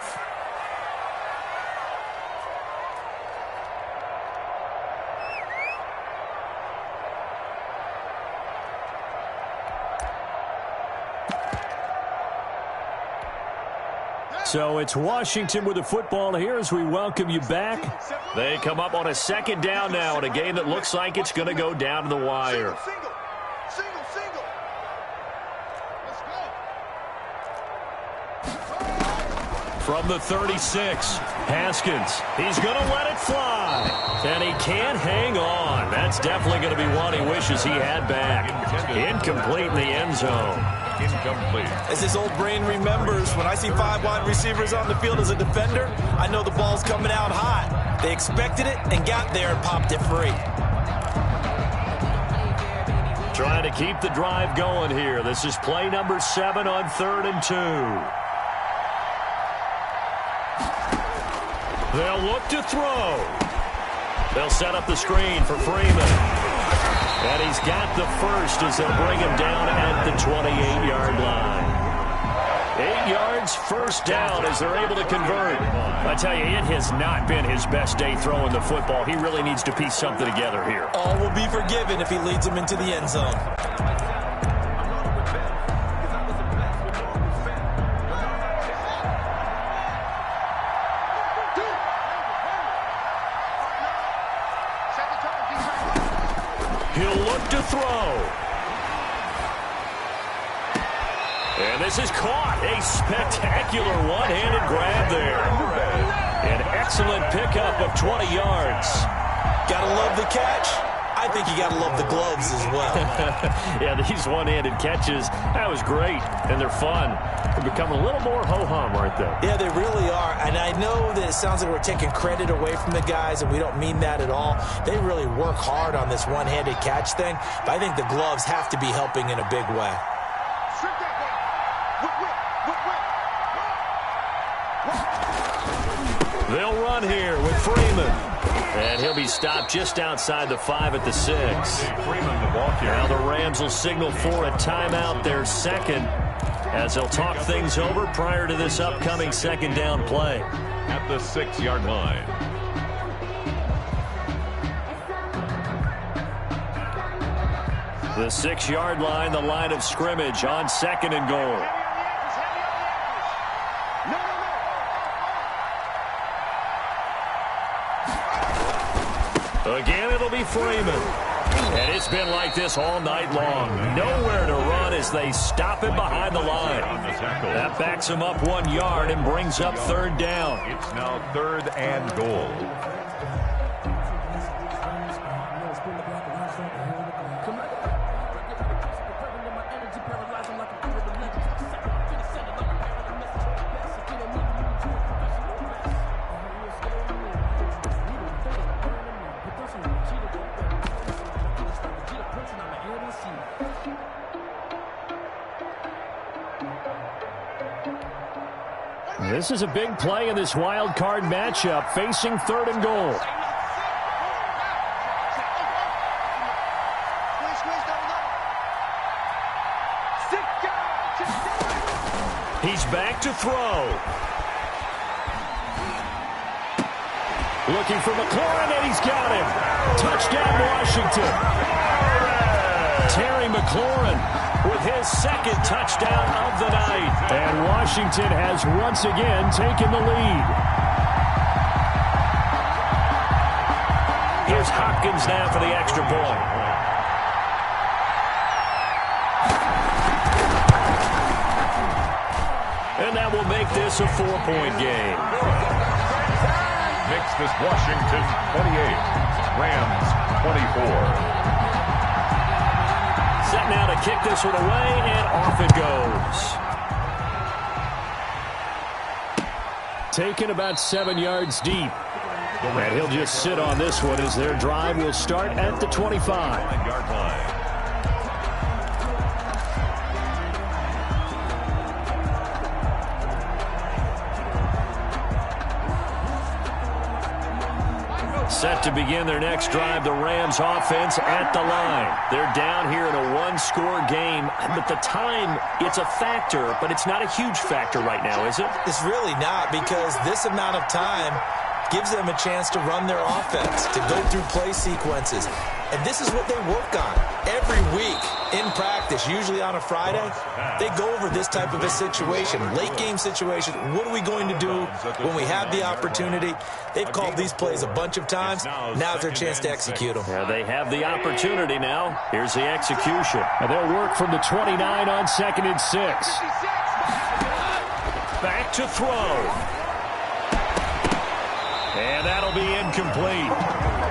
So it's Washington with the football here as we welcome you back. They come up on a 2nd down now in a game that looks like it's going to go down to the wire. From the 36, Haskins. He's going to let it fly. And he can't hang on. That's definitely going to be one he wishes he had back. Incomplete in the end zone. Incomplete. As his old brain remembers, when I see 5 wide receivers on the field as a defender, I know the ball's coming out hot. They expected it and got there and popped it free. Trying to keep the drive going here. This is play number 7 on 3rd and 2. They'll look to throw. They'll set up the screen for Freeman. And he's got the first as they'll bring him down at the 28-yard line. 8 yards, first down as they're able to convert. I tell you, it has not been his best day throwing the football. He really needs to piece something together here. All will be forgiven if he leads them into the end zone. He'll look to throw. And this is caught. A spectacular one-handed grab there. An excellent pickup of 20 yards. Gotta love the catch. I think you gotta love the gloves as well. Yeah, these one-handed catches, that was great. And they're fun. They're becoming a little more ho-hum right there. Yeah, they really are. And I know that it sounds like we're taking credit away from the guys, and we don't mean that at all. They really work hard on this one-handed catch thing, but I think the gloves have to be helping in a big way. They'll run here with Freeman. And he'll be stopped just outside the 5 at the 6. Freeman, the ball carrier. Now the Rams will signal for a timeout, their 2nd, as they'll talk things over prior to this upcoming 2nd down play. At the 6-yard line. The 6-yard line, the line of scrimmage on 2nd and goal. Again, it'll be Freeman. And it's been like this all night long. Nowhere to run as they stop him behind the line. That backs him up 1 yard and brings up third down. It's now 3rd and goal. This is a big play in this wild card matchup, facing 3rd and goal. He's back to throw. Looking for McLaurin, and he's got him. Touchdown, Washington. Terry McLaurin with his 2nd touchdown of the night. And Washington has once again taken the lead. Here's Hopkins now for the extra point. And that will make this a 4-point game. Makes this Washington 28, Rams 24. Set now to kick this one away, and off it goes. Taken about 7 yards deep. And he'll just sit on this one as their drive will start at the 25-yard line. Set to begin their next drive, the Rams offense at the line. They're down here in a 1-score game, but the time, it's a factor, but it's not a huge factor right now, is it? It's really not, because this amount of time gives them a chance to run their offense, to go through play sequences. And this is what they work on every week in practice, usually on a Friday. They go over this type of a situation, late game situation. What are we going to do when we have the opportunity? They've called these plays a bunch of times. Now's their chance to execute them. Yeah, they have the opportunity now. Here's the execution. And they'll work from the 29 on 2nd and 6. Back to throw. And that'll be incomplete.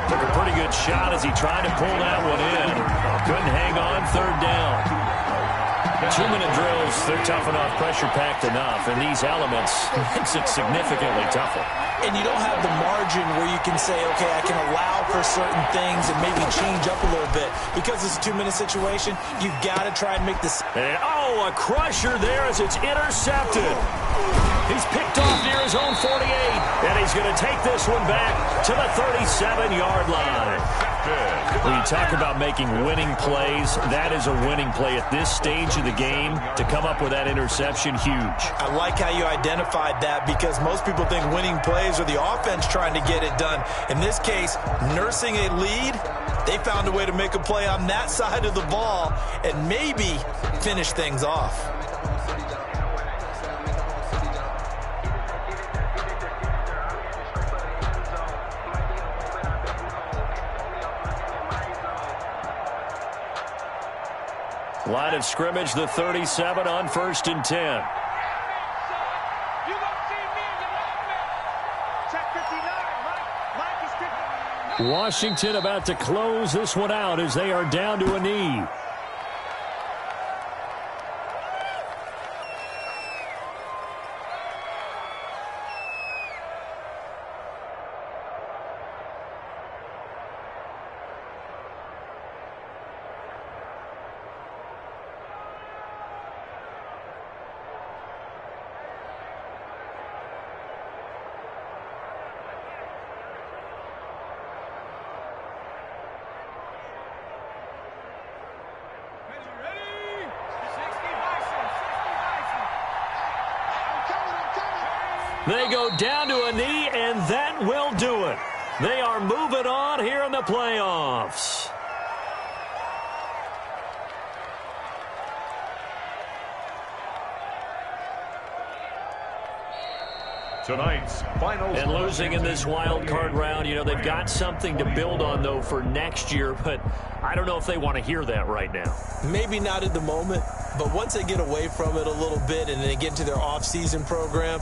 Took a pretty good shot as he tried to pull that one in. Couldn't hang on, 3rd down. 2-minute drills, they're tough enough, pressure-packed enough, and these elements makes it significantly tougher. And you don't have the margin where you can say, okay, I can allow for certain things and maybe change up a little bit. Because it's a 2-minute situation, you've got to try and make this. And, a crusher there as it's intercepted. He's picked off near his own 48, and he's going to take this one back to the 37-yard line. When you talk about making winning plays, that is a winning play at this stage of the game. To come up with that interception, huge. I like how you identified that, because most people think winning plays are the offense trying to get it done. In this case, nursing a lead, they found a way to make a play on that side of the ball and maybe finish things off. Line of scrimmage, the 37 on 1st and 10. Washington about to close this one out as they are down to a knee. They go down to a knee, and that will do it. They are moving on here in the playoffs. Tonight's final. And losing in this wild card round, you know, they've got something to build on, though, for next year. But I don't know if they want to hear that right now. Maybe not at the moment, but once they get away from it a little bit and they get into their off-season program,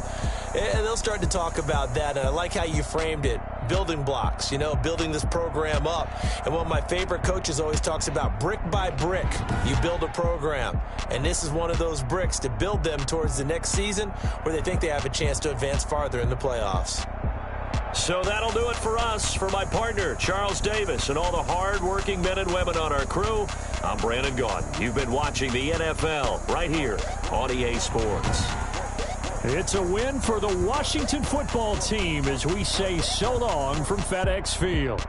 and they'll start to talk about that. And I like how you framed it. Building blocks, you know, building this program up. And one of my favorite coaches always talks about brick by brick, you build a program. And this is one of those bricks to build them towards the next season where they think they have a chance to advance farther in the playoffs. So that'll do it for us. For my partner, Charles Davis, and all the hard-working men and women on our crew, I'm Brandon Gaudin. You've been watching the NFL right here on EA Sports. It's a win for the Washington football team as we say so long from FedEx Field.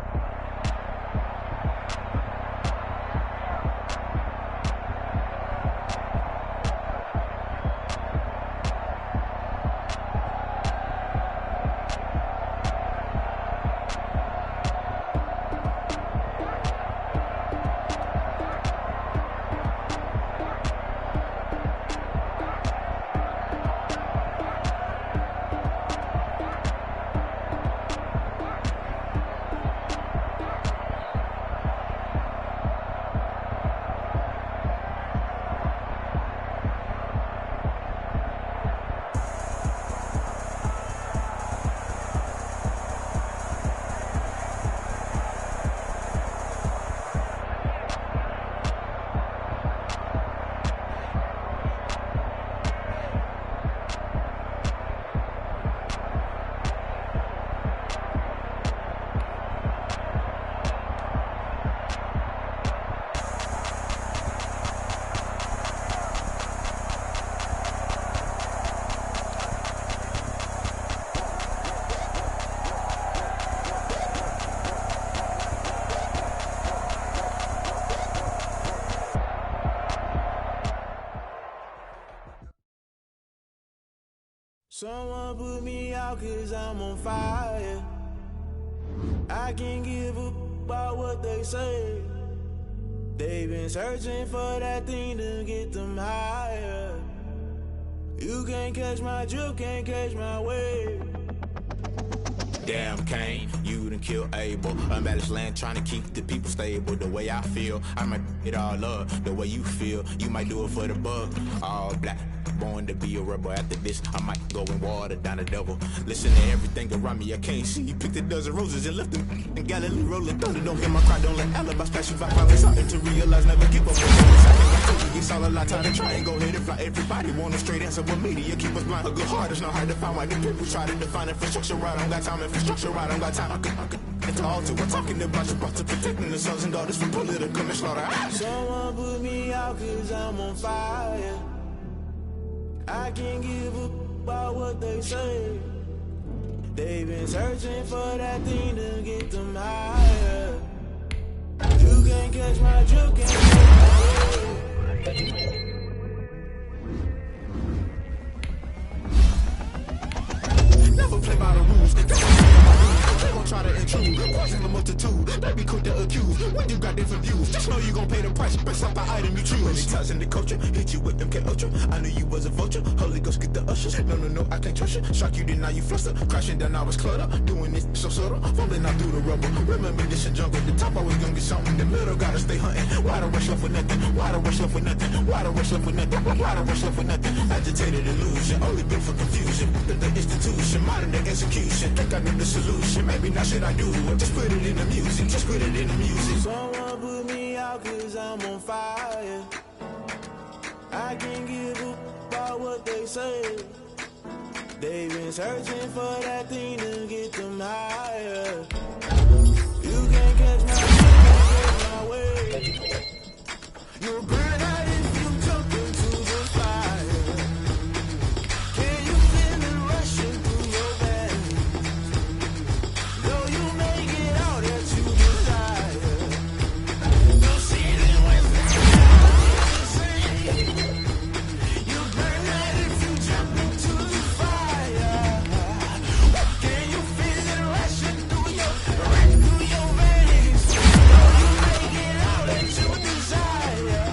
Someone put me out 'cause I'm on fire. I can't give up about what they say. They've been searching for that thing to get them higher. You can't catch my drift, can't catch my wave. Damn Kane, you done kill Abel. Unbalanced land trying to keep the people stable. The way I feel, I might it all up. The way you feel, you might do it for the buck. All black, born to be a rebel. After this, I might go and water down the devil. Listen to everything around me, I can't see. You picked a dozen roses and left them in Galilee rolling thunder. Don't hear my cry, don't let alibi splash you. Find something to realize, never give up. It's all a lot, time to try and go ahead and fly. Everybody want a straight answer, but media keep us blind. A good heart is not hard to find. Why the people try to define infrastructure right? I don't got time, infrastructure right? I don't got time. I could into altar. We're talking about you, about to protecting the sons and daughters from political manslaughter. Someone put me out 'cause I'm on fire. I can't give up about what they say. They've been searching for that thing to get them higher. You can't catch my drift, can't catch my wave. Never play by the rules. They gon' try to intrude. Poison the multitude. They be quick to accuse. When you got different views, just know you gon' pay the price. Best up the item you choose. Many times in the culture, hit you with them K-Ultra. I knew you was a vulture. Holy Ghost get the ushers. No, I can't trust you. Shock you, then now you fluster. Crashing down, I was clutter. Doing this so subtle. Fumbling out through the rubble. Remember this a jungle. The top always gonna get something. In the middle, gotta stay hunting. Why the rush left for nothing? Why the rush left for nothing? Why the rush left for nothing? Why the rush left for nothing? Agitated illusion. Only built for confusion. The institution, modern day execution. Think I know the solution. Maybe not should I do it? Just put it in the music. Just put it in the music. Someone put me out 'cause I'm on fire. I can't give up about what they say. They've been searching for that thing to get them higher. You can't catch my drift, can't catch my wave. You'll burn out if you jump into the fire. Can you feel it rushing through your veins? Though you make it out that you desire. Don't see it in West Africa. You burn out if you jump into the fire. Can you feel it rushing through your veins? Though you make it out that you desire.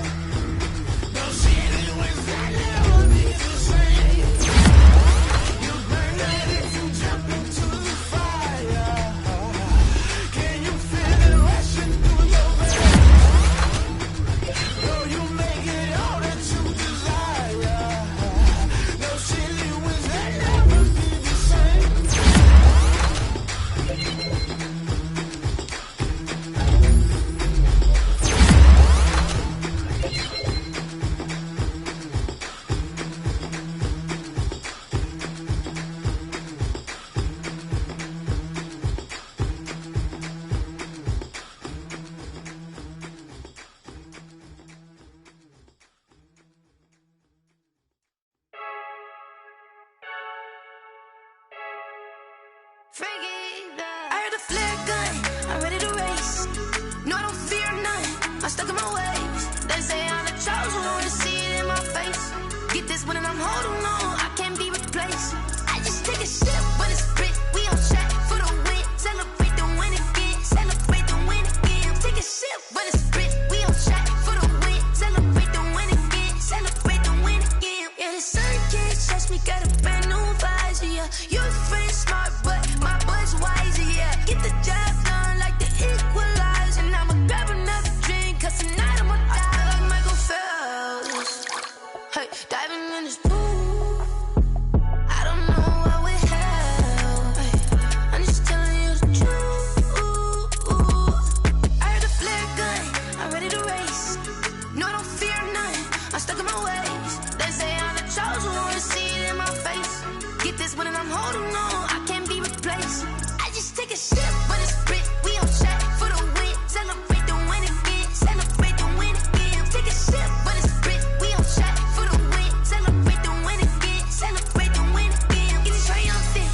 I heard a flare gun, I'm ready to race. No, I don't fear none, I'm stuck in my ways. They say I'm the chosen one, to see it in my face. Get this one and I'm holding on, I can't be replaced. I just take a sip when it's split, we on track for the win. Celebrate the win again, celebrate the win again. Take a sip when it's split, we on track for the win. Celebrate the win again, celebrate the win again. Yeah, the sun can't touch me, got a brand new visor, yeah. Your friend smart, but my boy's wiser, yeah. Get the job done like the equalizer. Now I'ma grab another drink, cause tonight I'ma die like Michael Phelps. Hey, diving in this pool, I don't know what we have. Hey, I'm just telling you the truth. I heard a flare gun, I'm ready to race. No, I don't fear none, I'm stuck in my ways. They say I'm the chosen one, to see it in my face. Get this one and I'm holding on, I can't be replaced. I just take a sip when it's split, we on track for the win. Celebrate the win again, celebrate the win again. Take a sip when it's split, we on track for the win. Celebrate the win again, celebrate the win again. Get it triumphant,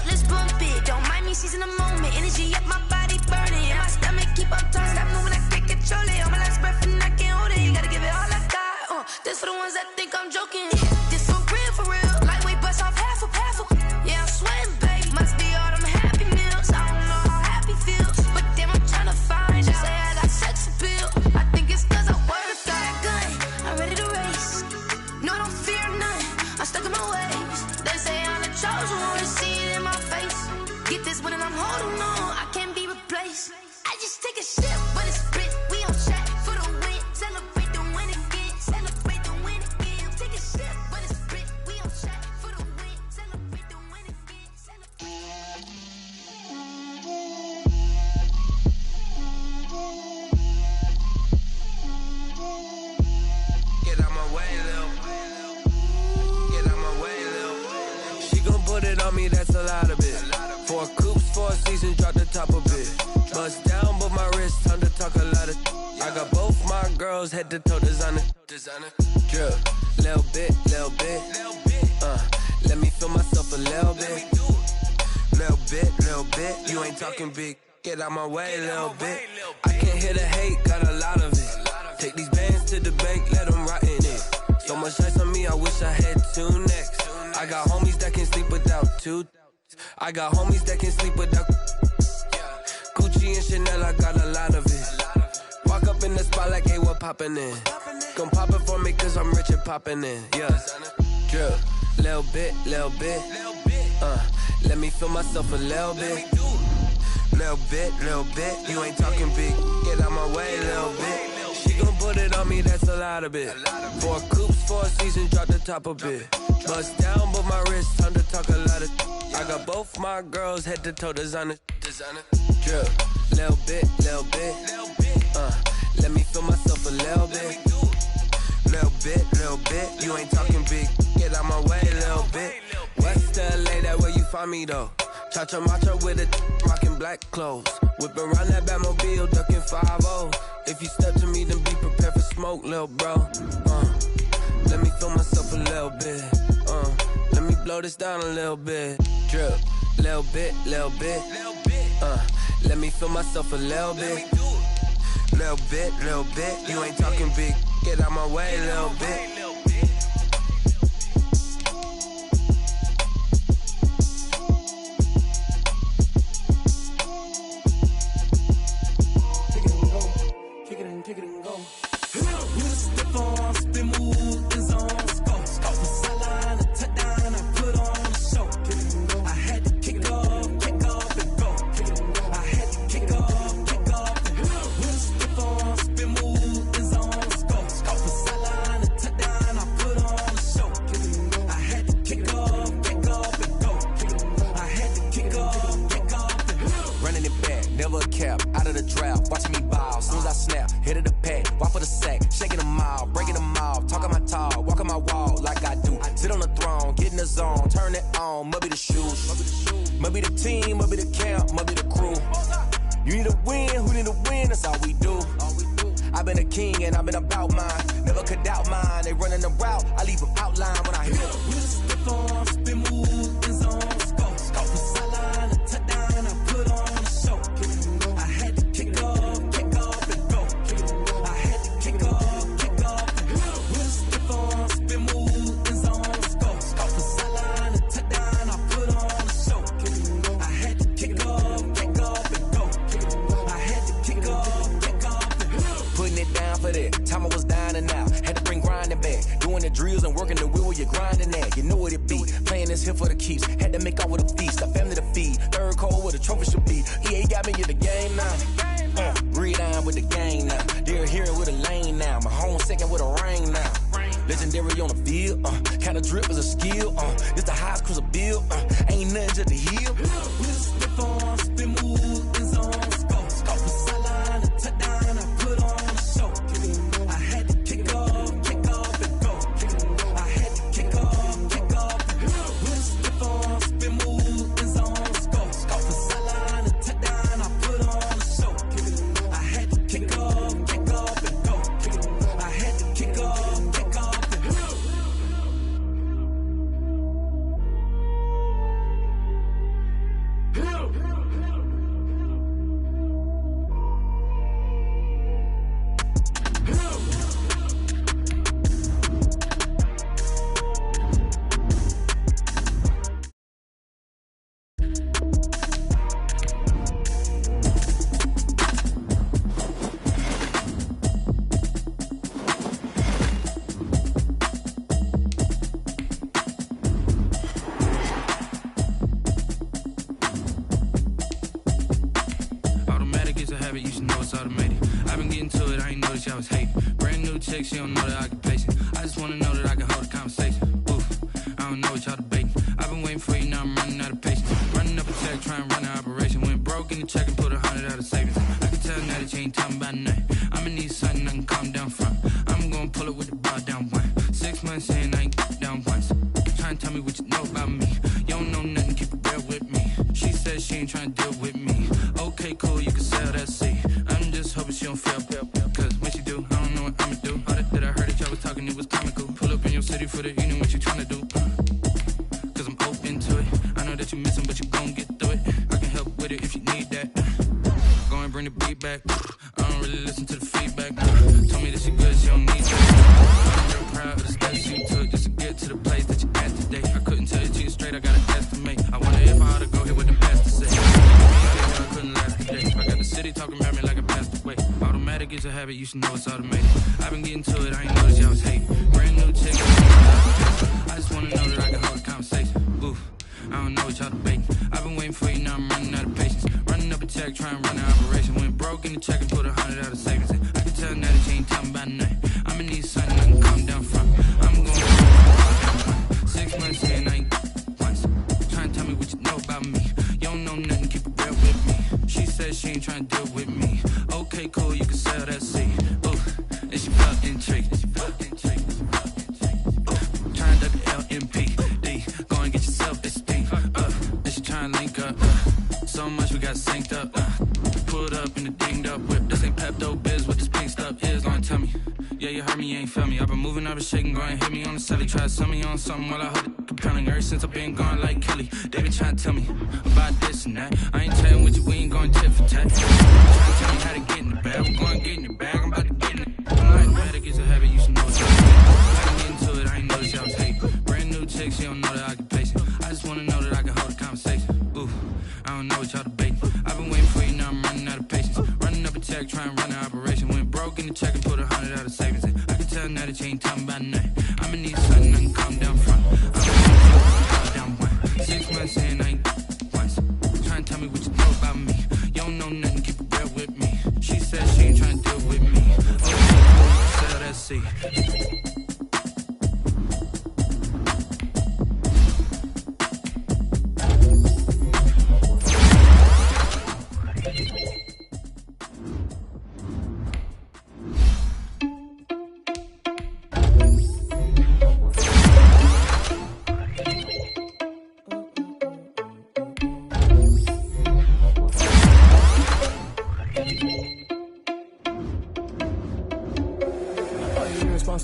let's bump it. Don't mind me seizing the moment, energy up my body burning. And my stomach keep on turning, stop moving, I can't control it. On my last breath and I can't hold it, you gotta give it all I got. This for the ones that think I'm joking. This for real, lightweight bust off half a. Yeah, I'm sweating, babe, must be all them happy meals. I don't know how happy feels, but damn, I'm trying to find out. Say I got sex appeal, I think it's cause I wear a flag gun, I'm ready to race. No, I don't fear none, I'm stuck in my ways. They say I'm the chosen one, to see it in my face. Get this one and I'm holding on, I can't be replaced. I just take a sip when it's split, we on track for the win. Celebrate the win again, celebrate the win again. Take a sip when it's split, we on track for the win. Celebrate the win again, celebrate. Get out my way, Lil. Get out my way, Lil. She gon' put it on me, that's a lot of it. 4 coops, 4 seasons, drop the top a bit. Bust down, but my wrist, time to talk a lot of. I got both my girls, head to toe designer. Drip, little bit. Let me feel myself a little bit. Little bit. You ain't talking big. Get out my way, little bit. I can't hear the hate, got a lot of it. Take these bands to the bank, let them rot in it. So much ice on me, I wish I had 2 necks. I got homies that can sleep without 2. I got homies that can sleep without Gucci and Chanel, I got a lot of it. Walk up in the spot like, hey, what poppin' in? Gon' pop it for me cause I'm rich and poppin' in. Yeah, drip, little bit. Let me feel myself a little bit. Little bit. You ain't talking big. Get out my way, little bit. She gon' put it on me, that's a lot of it. 4 coops, 4 seasons, drop the top a bit. Bust down, but my wrist, time to talk a lot of. I got both my girls, head to toe designer. Drip, little bit. Let me feel myself a little bit. Little bit. You ain't talking big. Get out my way, little bit. West LA, that where you find me though. Cha-cha macha with a rockin' black clothes. Whip around that Batmobile, ducking 5-0. If you step to me, then be prepared for smoke, lil' bro. Let me feel myself a little bit. Let me blow this down a little bit. Drip, little bit. Let me feel myself a little bit. Little bit. You ain't talking big. Get out my way, little bit. Kick it and go. We just step on, spin, move, and zone, go. From sideline to touchdown, I put on a show. I had to kick off and go. I had to kick off and go. We just step on, spin, move, and zone, go. From sideline to touchdown, I put on a show. I had to kick off and go. I had to kick off and go. Running it back, never a cap, out of the draft, watching me ball. Soon as I snap, hit of the pack, walk for the sack, shaking them all, breaking them off, talking my talk, walking my wall like I do. Sit on the throne, get in the zone, turn it on, must be the shoes, must be the team, must be the camp, must be the crew. You need a win, who need a win, that's all we do. I've been a king and I've been about mine, never could doubt mine. They running the route, I leave them outline when I hit them. We just step on, spin, move, and zone, go. From sideline to here for the keeps. Had to make off with a feast, a family to feed. Third cold where the trophy should be. EA got me in the game now. Read on with the game now. They're here with a lane now. My home second with a ring now. Legendary on the field, kinda drip is a skill, it's the highest cruiser bill, ain't nothing just to heal. Slip on, spin move, in zone, scope for sideline, a touchdown, I put on a show. I had to kick off and go. I had to kick off and go. Slip on, spin move, in zone, scope for sideline, a touchdown, I put on a show. I had to kick off and go. I had to kick off. She don't know the occupation. I just wanna know that I can hold a conversation. Oof, I don't know what y'all debating. I've been waiting for you, now I'm running out of patience. Running up a check, trying to run an operation. Went broke in the check and put 100 out of savings. I can tell now that you ain't talking about nothing. I'ma need something I can calm down from. I'm gonna pull it with the bar down one. 6 months in, I ain't down once. Trying to tell me what you know about me. You don't know nothing, keep it real with me. She says she ain't trying to deal with me. Okay, cool, you can sell that seat. I'm just hoping she don't fail. Cause when she do, I don't know what I'ma do. That I heard that y'all was talking, it was comical. Pull up in your city for the evening, what you tryna do? Cause I'm open to it. I know that you missing, but you gon' get through it. I can help with it if you need that. Go and bring the beat back. I don't really listen to the feedback. Told me that she good, she don't need that. I'm real proud of the steps you took just to get to the place that you at today. I couldn't tell you to you straight, I gotta estimate. I wonder if I ought to go here with the best to say. I couldn't last today. I got the city talking about me like I passed away. Automatic is a habit, you should know it's automated. I've been getting to it, I ain't noticed y'all was hating. Brand new chick, I just wanna know that I can hold a conversation. Oof, I don't know what y'all debating. I've been waiting for you, now I'm running out of patience. Running up a check, trying to run an operation. Went broke in the check and put 100 out of savings. I can tell now that you ain't talking about nothing. I'ma need something I can calm down from. I'm going 6 months in, I ain't once. Trying to tell me what you know about me. You don't know nothing, keep it real with me. She says she ain't trying to deal with me. Okay, cool, you can sell that seat. Oof, and she felt intrigued. Trying to LMPD. Go and get yourself esteem. And she trying to link up. So much we got synced up. Pulled up in the dinged up whip. This ain't Pepto Biz, what this pink stuff is. Long tell me. Yeah, you heard me, you ain't felt me. I've been moving, I've been shaking, go and hit me on the celly. Try to sell me on something while I hold it compelling. Ever since I've been gone like Kelly, they been trying to tell me about this and that. I ain't chatting with you, we ain't going tit for tat. Trying to tell me how to get in the bag. I'm going to get in the bag, I'm about to get in it. Automatic is a habit, you should know it's I've been getting to it, I ain't noticed y'all was hating. Brand new chick, she don't know the occupation. I just wanna know that I can hold a conversation. Ooh, I don't know what y'all debating. I've been waiting for you, now I'm running out of patience. Running up a check, trying to run an operation. Went broke in the check and put 100 out of savings. I can tell now that you ain't talking about nothing. I'ma need something I can calm down from. I'm down one. 6 months in, I ain't once. Trying to tell me what you know about me. You don't know nothing, keep it real with me. She said she ain't trying to deal with me. Okay, cool, you can sell that seat.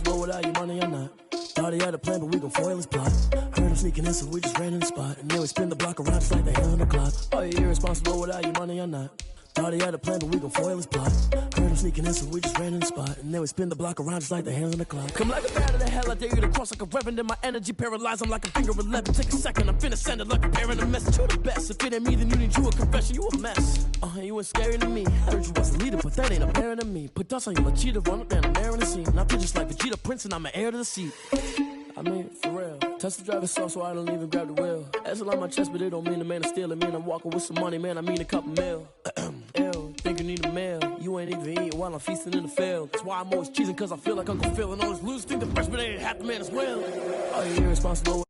Without your money or not. Thought he had a plan, but we gon' foil his plot. Heard him sneaking in, so we just ran in the spot. And then we spin the block around just like the hell on the clock. Are you irresponsible without your money or not? Thought he had a plan, but we gon' foil his plot. Heard him sneaking in, so we just ran in the spot. And then we spin the block around just like the hands on the clock. Come like a bat of the hell, I dare you to cross like a reverend. In my energy paralyzed, I'm like a finger 11. Take a second, I'm finna send it like a parent a message. You're the best, if it ain't me, then you need you a confession. You a mess, you ain't scary to me. Heard you was a leader, but that ain't apparent to me. Put dust on you, like cheetah, run up down the air in the scene. Now I feel just like Vegeta Prince, and I'm an heir to the seat. I mean, for real. Touch the driver's sauce so I don't even grab the wheel. That's a lot on my chest, but it don't mean the man is stealing. Man, I'm walking with some money, man, I mean a couple mil. Ew, think you need a meal. You ain't even eating while I'm feasting in the field. That's why I'm always cheesing, cause I feel like Uncle Phil. And all those losers think the freshman ain't half the man as well. Oh, you're irresponsible.